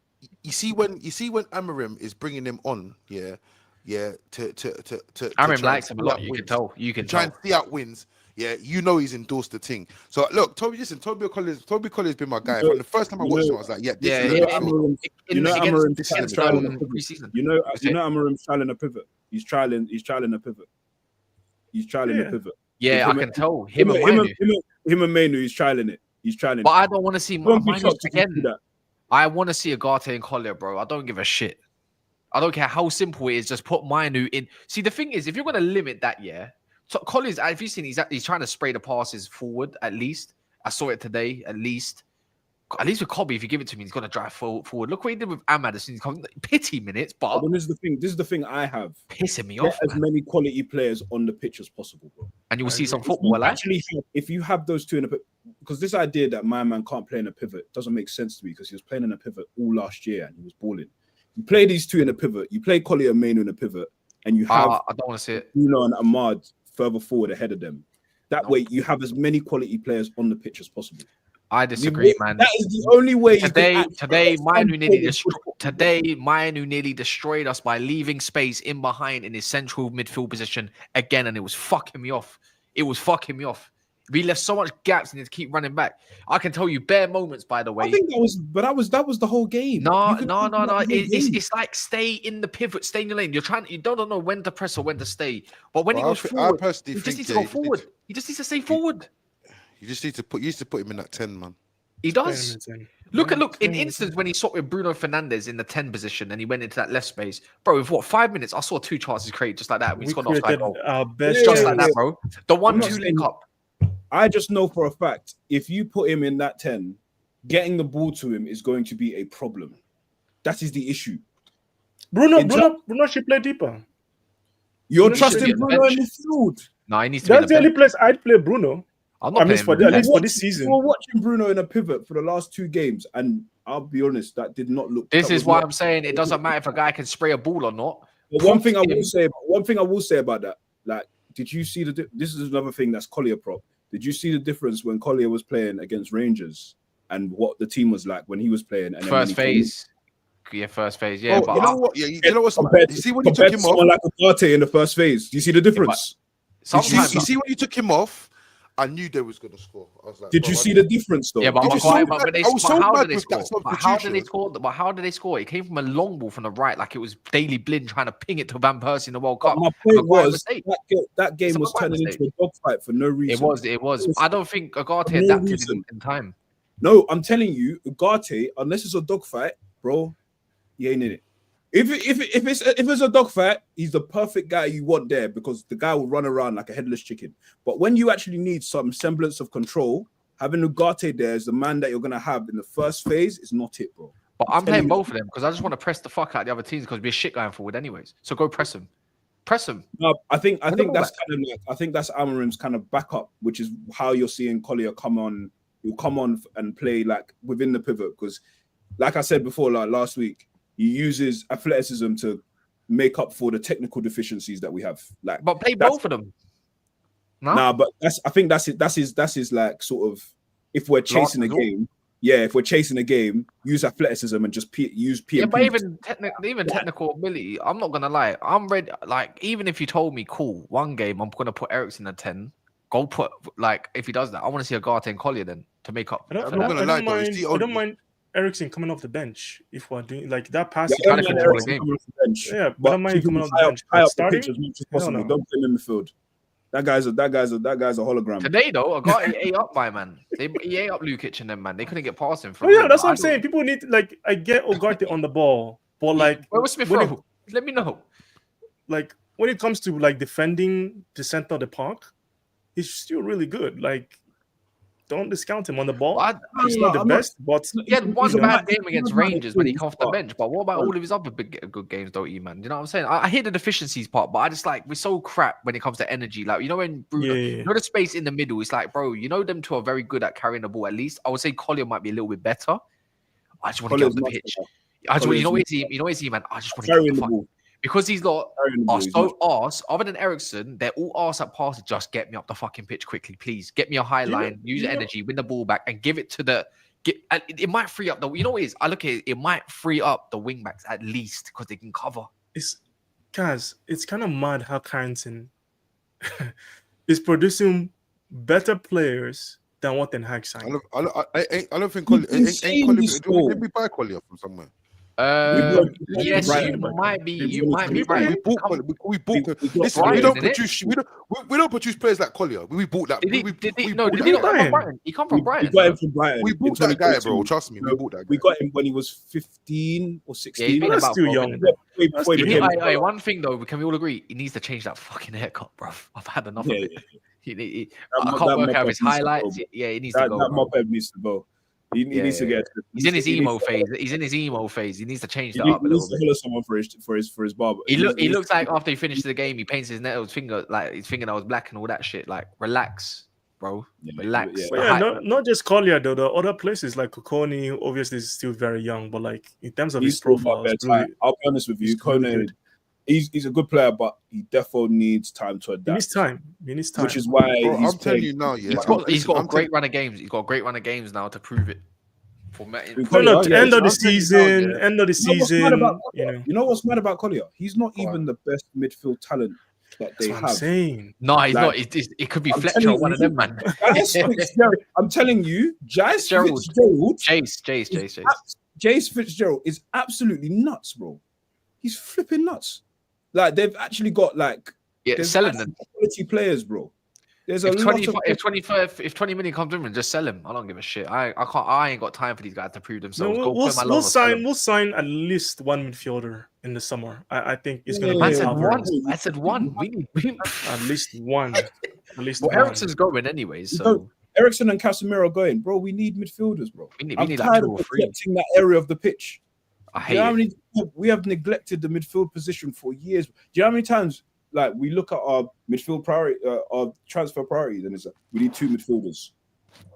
You see when Amorim is bringing him on, to Amorim likes him a lot. You can tell. Try and see out wins. Yeah, you know he's endorsed the thing. So look, Toby Collier's been my guy. From the first time I watched him, I was like, Amorim's trialing a pivot. He's trialing a pivot. Yeah, I can tell. Him and Mainu, he's trialing it. But I don't want to see Mainu again. I want to see Ugarte and Collier, bro. I don't give a shit. I don't care how simple it is. Just put Mainu in. See, the thing is, if you're going to limit that, so Collier's, have you seen he's trying to spray the passes forward, at least. I saw it today, at least. At least with Kobe, if you give it to me, he's going to drive forward. Look what he did with Ahmad as soon as he comes. Pity minutes, but this is the thing I have. Pissing me Get off. As many quality players on the pitch as possible, bro. And you will see some football. Actually, if you have those two in a pivot, because this idea that my man can't play in a pivot doesn't make sense to me because he was playing in a pivot all last year and he was balling. You play these two in a pivot, you play Collier and Mainu in a pivot, and you have I don't want to see it. Bruno and Ahmad further forward ahead of them. That way, you have as many quality players on the pitch as possible. I disagree, man. That is the only way. Today, Mainu nearly destroyed us by leaving space in behind in his central midfield position again, and it was fucking me off. We left so much gaps and he had to keep running back. I can tell you bare moments, by the way. I think that was the whole game. No. It's like stay in the pivot, stay in your lane. You don't know when to press or when to stay. But when he goes forward, he just needs to go forward. He just needs to stay forward. You just need to put him in that 10, man. He does. Look in instance when he swapped with Bruno Fernandes in the 10 position and he went into that left space. Bro, with 5 minutes, I saw 2 chances created just like that. We scored offside goal. Just like that, bro. The 1-2 link up. I just know for a fact, if you put him in that 10, getting the ball to him is going to be a problem. That is the issue. Bruno should play deeper. You're trusting Bruno in the field. No, he needs to That's the only place I'd play Bruno. I'm not at least for this season. We're watching Bruno in a pivot for the last 2 games, and I'll be honest, that did not look. This is why I'm saying it doesn't matter if a guy can spray a ball or not. But one thing I will say about that, like, did you see this is another thing that's Collier prop. Did you see the difference when Collier was playing against Rangers and what the team was like when he was playing? And first phase. Yeah, first phase. Yeah, but you know what? Yeah, you know what's you see when you took him off, like Ugarte in the first phase. Do you see the difference? You see when you took him off, I knew they was going to score. I was like, did you see the difference though? Yeah, but how did they score? It came from a long ball from the right, like it was Daley Blind trying to ping it to Van Persie in the World Cup. My point was that game was turning into a dogfight for no reason. It was. I don't think Ugarte adapted in time. No, I'm telling you, Ugarte, unless it's a dogfight, bro, he ain't in it. If it's a dogfight, he's the perfect guy you want there because the guy will run around like a headless chicken. But when you actually need some semblance of control, having Ugarte there as the man that you're gonna have in the first phase is not it, bro. But I'm telling playing you. both of them because I just want to press the fuck out the other teams because we're shit going forward anyways. So go press them. Press them. No, I think Bring the ball that's back. kind of like, I think that's Amarim's kind of backup, which is how you're seeing Collier come on. He'll come on and play like within the pivot because, like I said before, like last week, he uses athleticism to make up for the technical deficiencies that we have. Like, But play that's- both of them. No? Nah, but I think that's it. That's his like sort of if we're chasing a resort. game. Yeah, if we're chasing a game, use athleticism and just use PMP. Yeah, but even technical ability, I'm not gonna lie. I'm ready. Like, even if you told me, cool, one game, I'm gonna put Eriksen at 10. Go put like if he does that, I want to see Ugarte and Collier then to make up. I don't, for I that. don't, gonna I lie, don't though, mind. it's the I don't only- mind Eriksen coming off the bench if we're doing like that pass. Yeah, he trying can to control control the the game. game. Bench, Yeah, but I but don't mind keep him coming off the high bench. up the Starting, pitch as much as hell possible. no. Don't put him in midfield. That guy's a hologram. Today though, Ugarte ate up by man. He ate up Lukic and them man. They couldn't get past him. For Oh yeah, real, that's but what I I'm saying. People need like I get Ugarte on the ball, but like where was Smith when Rowe? Let me know. when it comes to like defending the center of the park, he's still really good. Like, don't discount him on the ball. But He's not the best, but he had one He's a bad man- game against he's a man Rangers when he that come off the plays, bench. But what about all of his other good games, though, E-man? You know what I'm saying? I hear the deficiencies part, but I just like we're so crap when it comes to energy. Like, you know, when Bruno, Yeah. you know, the space in the middle, it's like, bro, you know, them two are very good at carrying the ball. At least I would say Collier might be a little bit better. I just want to get Collier's off the much pitch. better. I just want, you know, Collier's what you know, what man? I just want to get off Carrying the the fuck ball. because these lot Carrying the ball. are He's so arse. Other than Eriksen, they're all arse at passes. Just get me up the fucking pitch quickly, please. Get me a high You know- line, use you know- energy, win the ball back, and give it to the. And it might free up the. You know what it is? I look at it. It might free up the wing backs at least because they can cover. it's guys, it's kind of mad how Carrington is producing better players than what Ten Hag signed. I don't think Collier. Insane Collier. this goal. Did we buy Collier from somewhere? Yes, Brighton. you might be right. We bought Collier. We bought. We got Listen, Brighton, we don't isn't it? produce. We don't produce players like Collier. We bought that. Did he? we Did he? we No, bought did that he not guy. come from Brighton? Brighton? He come from We Brighton. got him from Brighton. We in bought that guy, 2022. bro. Trust me, we bought that guy. We got him when he was 15 or Yeah, 16. he's been That's about still for a young. minute. Way before he He- became Hey, one thing though, can we all agree? He needs to change that fucking haircut, bro. I've had enough Yeah, of it. yeah. I That can't work Moped out his needs to go, highlights. bro. Yeah, he needs to That go. bro. Moped needs to go. He needs to get. He's in his he emo needs to- phase. He's in his emo phase. He needs to change He that up a needs little to bit. follow someone for his barber. He needs- looks like after he finishes the game, he paints his nails finger like his fingernails black and all that shit. Like, relax, bro. Yeah, Relax. yeah. But The yeah, hype- not just Collier though. The other places like Kokoni, obviously is still very young, but like in terms of He's his still profile, got better it's really, time. I'll be honest with you, he's really Kone. good. He's a good player, but he definitely needs time to he adapt. needs time. He needs time. Which is why Bro, he's I'm telling playing- you now, yeah. he's got a I'm great run of games. He's got a great run of games now to prove it. For no, Collier, yeah, end of the I'm telling you now, season, yeah. end of the You know what's mad season. about You Collier? know, You know what's mad about Collier? He's not Go even on. the best midfield talent that that's they what I'm have. saying. No, he's Like, not. It could be I'm Fletcher telling or one you, of them, man. Jace Fitzgerald, I'm telling you, Jace Fitzgerald. Fitzgerald, Jace. Jace Fitzgerald is absolutely nuts, bro. He's flipping nuts. Like they've actually got like Yeah, there's selling actually them. quality players, bro. There's a If lot 20, of if 20 million comes in, just sell him. I don't give a shit. I can't. I ain't got time for these guys to prove No, themselves. Go we'll, put my we'll, loan or sell sign. him. We'll sign at least one midfielder in the summer. I think it's going to Yeah, Man be said Alvarez. one. I said one. We need. At least one. At least Well, one. Ericsson's going anyway, so don't- Ericsson and Casemiro going, bro. We need midfielders, bro. we I'm need like tired 2 of or 3. neglecting that area of the pitch. I Do hate you know how it. many we have neglected the midfield position for years? Do you know how many times like we look at our midfield priority, our transfer priorities, and it's like, we need 2 midfielders.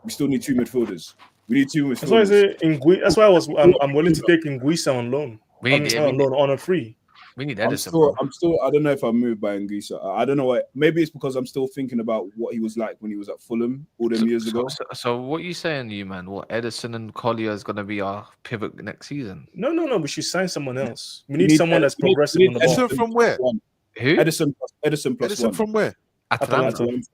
We still need 2 midfilders. We need 2 midfielders. That's why I say that's why I'm willing to take Nguisa on loan. We I need, mean, we on need, loan on a free. we need I'm Edison. still. I don't know if I'm moved by Nguisa. I don't know why. Maybe it's because I'm still thinking about what he was like when he was at Fulham all them years ago. So what you saying, you man? What Edison and Collier is gonna be our pivot next season? No. We should sign someone else. We We need someone that's we need- progressive we on the need ball. Edison from where? Who? Edison plus Edison 1. from where? Atalanta. Atalanta.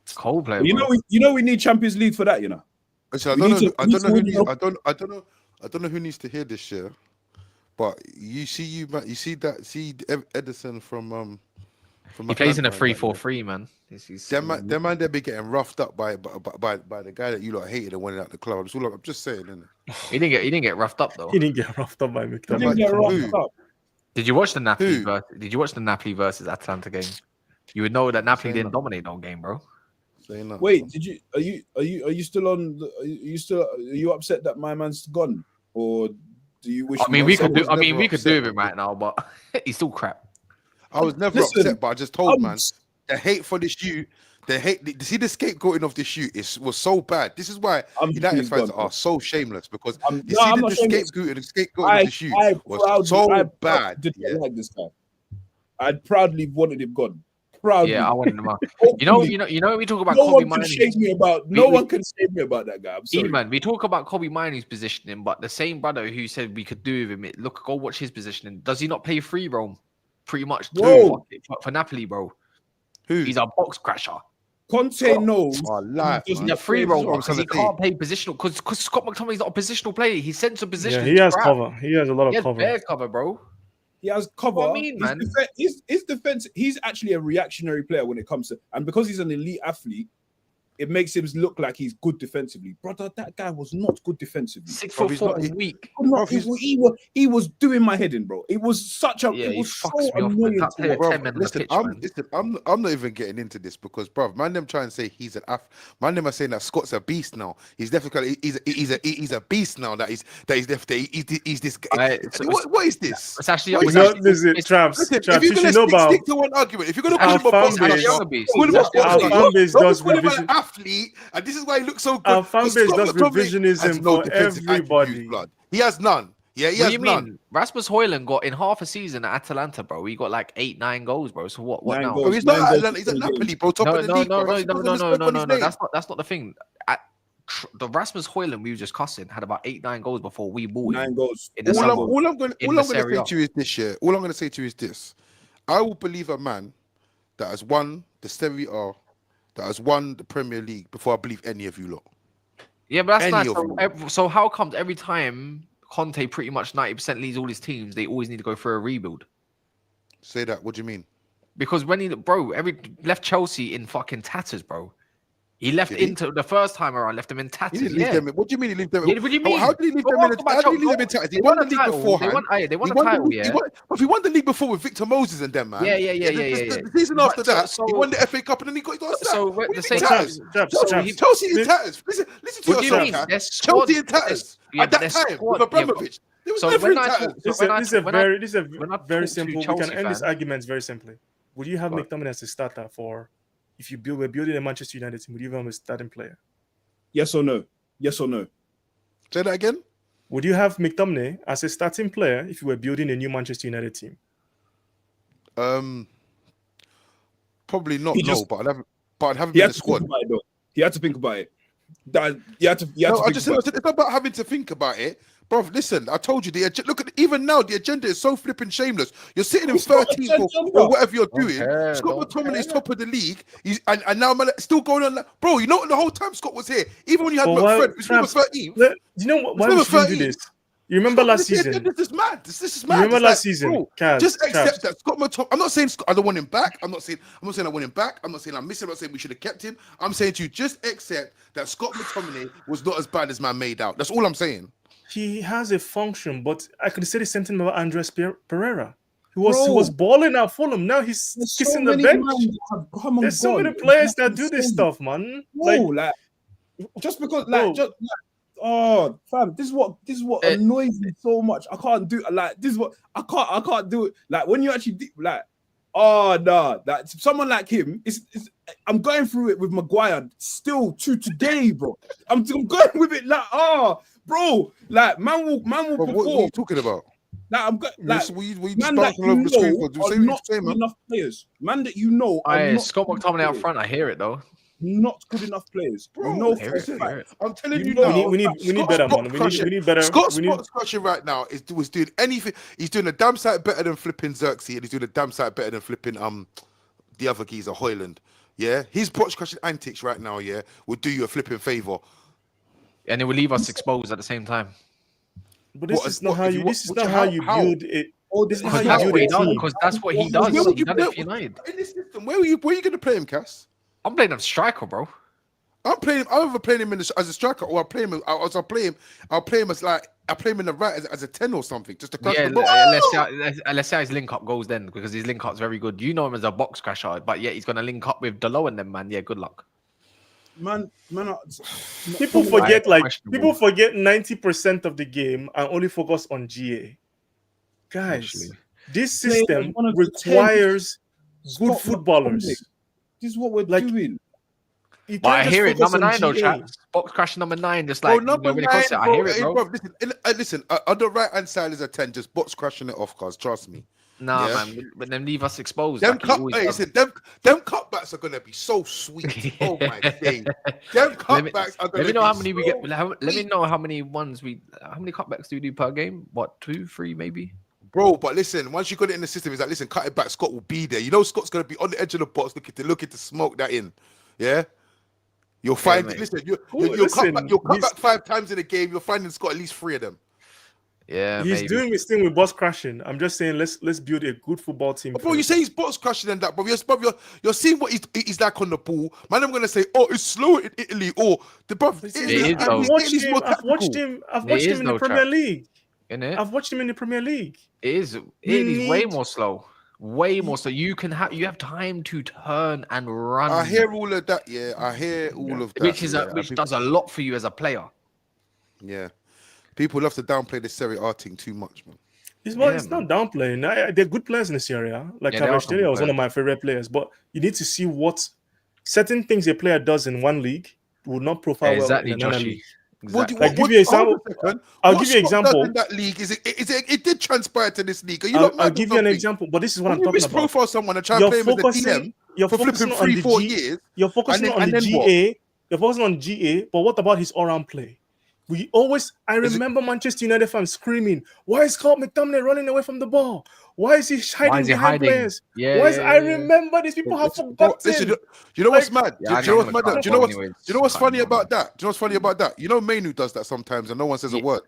Coldplay. You know we need Champions League for that. You know. Actually, We need to- I we don't know need who to needs, win, I don't know who needs to hear this shit. But you see Edison from He plays in a Atlanta, 3-4-3, man. Them man, they be getting roughed up by the guy that you lot hated and went out the club. It's all I'm just saying, innit? He didn't get roughed up though. He didn't get roughed up by We Victor. didn't get Who? roughed up. Did you watch the Napoli? Who? Did you watch the Napoli versus Atalanta game? You would know that Napoli Saying didn't that. dominate no game, bro. Say nothing. Wait, are you still on? Are you upset that my man's gone, or do you wish? I mean, we could do. was I mean, never we could do upset, with him right now, but he's still crap. I was never Listen, upset, but I just told I'm- man the hate for this shoot. See the scapegoating of this shoot was so bad. This is why I'm United he's fans gone. are so shameless because I'm you not see the shameless. scapegoating of the shoot was so bad. Did Yeah. not like this guy. I proudly wanted him gone. Proudly. Yeah, I wanted him out. Hopefully. You know. We talk about No Kobe one can Mainoo. shame me about. No one can shame me about that guy. I'm sorry. Man, we talk about Kobe Mainoo's positioning, but the same brother who said we could do with him, look, go watch his positioning. Does he not play free roam? Pretty much Bro. for Napoli, bro. Who? He's a box crasher. Conte knows. Oh, life, He does man. Yeah, not free play roam what I'm because he trying to can't play positional. Because Scott McTominay's not a positional player. He sends a position. Yeah, he has cover. He has a lot He has of cover. bare cover, bro. He has cover. What I mean, man? His defense. He's actually a reactionary player when it comes to, and because he's an elite athlete, it makes him look like he's good defensively. Brother, that guy was not good defensively. 6'4" and weak. He was doing my head in, bro. It was such a. Yeah, it he was fucks so me off. annoying. That to player watch. 10 men on the Listen, pitch, man. I'm not even getting into this because, bro, man, them trying to say he's an man, them are saying that Scott's a beast now. He's definitely he's a beast now. He's this guy. What is this? It's actually What You is know, that? this is traps. Listen, Traps. if You you're should gonna know about stick to one argument, if you're gonna Our put him fan above base- our fan base does call him an revision. athlete, and this is why he looks so good. Our fan Because base Scott does McTominay revisionism has no for defensive everybody. attributes, blood. He has none. Yeah, he What has do you none. mean? Rasmus Hojlund got in half a season at Atalanta, bro. He got like 8-9 goals, bro. So what 9 now? goals. Bro, he's not Nine at goals Atlanta, he's at in Napoli, games. bro. Top No, of the no, league, no, bro. no, I'm no, not no, gonna no, spoke no, on no, his no. name. That's not the thing. The Rasmus Hojlund we were just cussing had about 8-9 goals before we bought him 9 goals. in the All summer. I'm going in to the say Serie A. to you is this year. All I'm going to say to you is this: I will believe a man that has won the Serie A, that has won the Premier League before I believe any of you lot. Yeah, but that's Any nice. of So, them. so how comes every time Conte pretty much 90% leads all his teams, they always need to go for a rebuild? Say that. What do you mean? Because when he left Chelsea in fucking tatters, bro. He left Did he? into the first time around, left them in He tatters. didn't leave Yeah. them. What do you mean he left them? Yeah, what do you mean? How did he leave Go them in? ask about How did he leave Chelsea. them in tatters? He They won the won a league title. beforehand. They won He a won the title, league. yeah. He won the league before with Victor Moses and them, man. Yeah. The season But after that, so- he won the FA Cup and then he got sacked. So What do the you same mean tatters? Traps. Chelsea in tatters. Listen to What do you yourself, mean? Cass. Their squad- Chelsea in tatters. Yeah, At but that their time, squad- with Abramovich. There was So never when in I tatters. talk- This when I- is a when I- very when I very talk to simple. We Chelsea can end this fan- argument very simply. Would you have Right. McTominay as a starter for if we're building a Manchester United team? Would you have him as a starting player? Yes or no? Yes or no? Say that again. Would you have McTominay as a starting player if you were building a new Manchester United team? Probably not. He No, just- but I'd have him He in had the to think squad. about it though. He had to think about it. He had to No, think I just said about it. it's not about having to think about it, bro. Listen, I told you look at even now the agenda is so flipping shameless. You're sitting in It's not 13th agenda. or whatever you're doing. care, Scott don't McTominay is top of the league. And now man, still going on. Bro, you know the whole time Scott was here, even when you had But why- McFred, who's number Traps, 13th. Do you know why we number shouldn't do 13. this? You remember last season? This is mad. This is You mad. remember It's last like, season? bro, Kaz, just accept Traps. that Scott McTominay. I'm not saying I don't want him back. I'm not saying I want him back. I'm not saying I miss him. I'm not saying we should have kept him. I'm saying to you, just accept that Scott McTominay was not as bad as man made out. That's all I'm saying. He has a function, but I could say the same thing about Andres Pereira. He was Bro. balling at Fulham. Now he's There's kissing so the many bench. man that have come and There's so gone. many players that It's do this insane. stuff, man. Bro, Like, just because, Bro. oh, fam, this is what Eh. annoys me so much. I can't do this is what I can't do it. Like when you actually oh no, that someone like him is. I'm going through it with Maguire still to today, bro. I'm going with it bro. Like man will Bro, what are perform. you talking about? Like I'm going like. What you just Man that bouncing all over the screen for? you know Say are what not you say, good man. enough players. Man that you know are Aye, not Scott good McTominay out players. front. I hear it though. Not good enough players. Bro, No, I hear it, I hear it. I'm telling You you know- now. we need better, man. We need better. Scott's We need. spot crushing right now was doing anything. He's doing a damn sight better than flipping Xerxes, and he's doing a damn sight better than flipping the other geezer Hojlund. Yeah, his botch crushing antics right now, yeah, would do you a flipping favor. And it will leave us exposed at the same time. But this What- is not what- how if you. you- This is what- not how- how you how? build it. This is how Because you that's build what he a does. team. Because that's what he Where does. would He you done it play- for United. In this system, where are you going to play him, Cass? I'm playing him striker, bro. I'm either playing him as a striker, or I'll play him as I play him in the right as a 10 or something, just to crash Yeah, the box. let's see how his link up goes then, because his link up's very good. You know him as a box crasher, but yeah, he's gonna link up with Delo and them, man. Yeah, good luck. man. People Fulham- forget, like questionable. people forget 90% of the game and only focus on GA. Guys, Actually. this Playing system one of the requires good Stop footballers. McTominay. This is what we're Like, doing. You But I can't just hear it. focus Number on 9 though, GA. chaps. Box crash number 9. Just Bro, like number when it 9, comes to it, I bro. hear it, Hey, bro. bro, listen. On the right hand side is a 10. Just box crashing it off, cuz. Trust me. Nah, Yeah. man. But then leave us exposed. Them Like he always does. listen, them cutbacks are gonna be so sweet. Oh my days. Them cutbacks are gonna Let me know be how many we get. so Let me sweet. know how many ones we. How many cutbacks do we do per game? What, 2, 3, maybe? Bro, but listen, once you got it in the system, it's like, listen, cut it back. Scott will be there. You know, Scott's gonna be on the edge of the box, looking to smoke that in. Yeah, you'll find mate. it. Listen, Listen, you'll cut he's- back 5 times in a game. You'll find Scott at least 3 of them. Yeah, He's maybe. doing his thing with boss crashing. I'm just saying, let's build a good football team. But bro, you say he's box crashing and that, bro. You're seeing what he's like on the ball. Man, I'm gonna say, oh, it's slow in Italy, or the bro. is, though. I've watched him in the Premier League. Innit? I've watched him in the Premier League. It is. It is way more slow. Way more so. You have time to turn and run. I hear all of that. Yeah, I hear all of that. which is yeah. which does a lot for you as a player. Yeah, people love to downplay the Serie A thing too much, man. It's Yeah, not downplaying. They're good players in this area. Like Yeah, they are some good Kvaratskhelia was one players. of my favorite players. But you need to see what certain things a player does in one league will not profile Exactly, well in another Joshy. league. Exactly. Like, give you an example. hold on a second. I'll What give you an Scott does example. in that league it did transpire to this league. Are you I'll not mad or give you an something? example. But this is what When I'm you talking about. misprofile someone and try and play him as a DM You're for focusing flipping on 3-4 the years, You're focusing and on the then what? GA. You're focusing on GA. But what about his all-round play? I Is it- remember Manchester United fans screaming, "Why is Scott McTominay running away from the ball? Why is he hiding behind players? Yeah, I remember these people have Bro, listen, forgotten." you know what's mad? Yeah, I Do you know what's know mad? I'm Do you know what's cutting funny him about that? Do you know what's funny about that? You know Mainu does that sometimes and no one says a Yeah. word.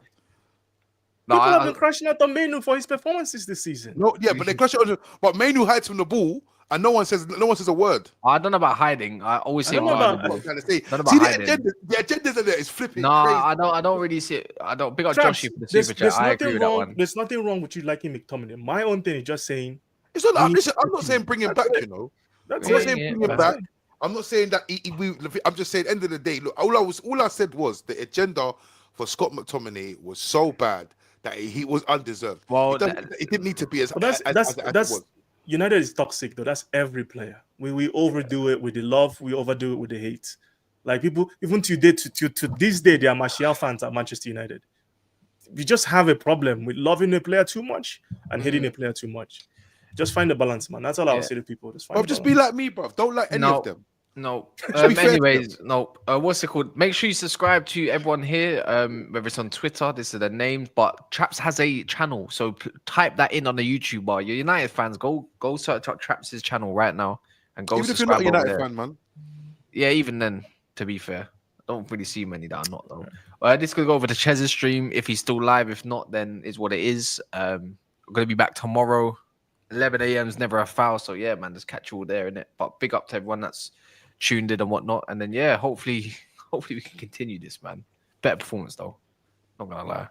No, People have been crashing out on Menu for his performances this season. No, yeah, but they crash it on. But Mainu hides from the ball and no one says a word. I don't know about hiding. I always say I don't know guard about- the That's ball. what I'm trying to say. Not about See hiding. the agendas in there is flipping No, crazy. I don't really see it. I don't. Big up Traps, Joshy for the there's super chat. I agree nothing with that wrong. one. There's nothing wrong with you liking McTominay. My own thing is just saying It's not. We- Listen, I'm not saying bring him That's back. it. You know, that's I'm not it. saying bring him but- back. I'm not saying that I'm just saying, end of the day, look, all I said was the agenda for Scott McTominay was so bad that he was undeserved. Well, It didn't need to be as But that's as it was. United is toxic though. That's every player. We overdo it with the love. We overdo it with the hate. Like people, even to this day, they are Martial fans at Manchester United. We just have a problem with loving a player too much and hating a player too much. Just find the balance, man. That's all I'll Yeah. say to people. Just find Bro, the just balance. be like me, bro. Don't like any of them. No. be fair to Anyways, no. What's it called? Make sure you subscribe to everyone here. Whether it's on Twitter, this is their names. But Traps has a channel, so type that in on the YouTube bar. You're United fans. Go search up Traps' channel right now and go Even if you're not subscribe a over United there. fan, man. Yeah, even then, to be fair, I don't really see many that are not though. This could go over to Chez's stream if he's still live. If not, then is what it is. We're gonna be back tomorrow. 11 a.m. is never a foul, so yeah, man, just catch you all there, innit? But big up to everyone that's tuned in and whatnot. And then yeah, hopefully we can continue this, man. Better performance though. Not gonna lie.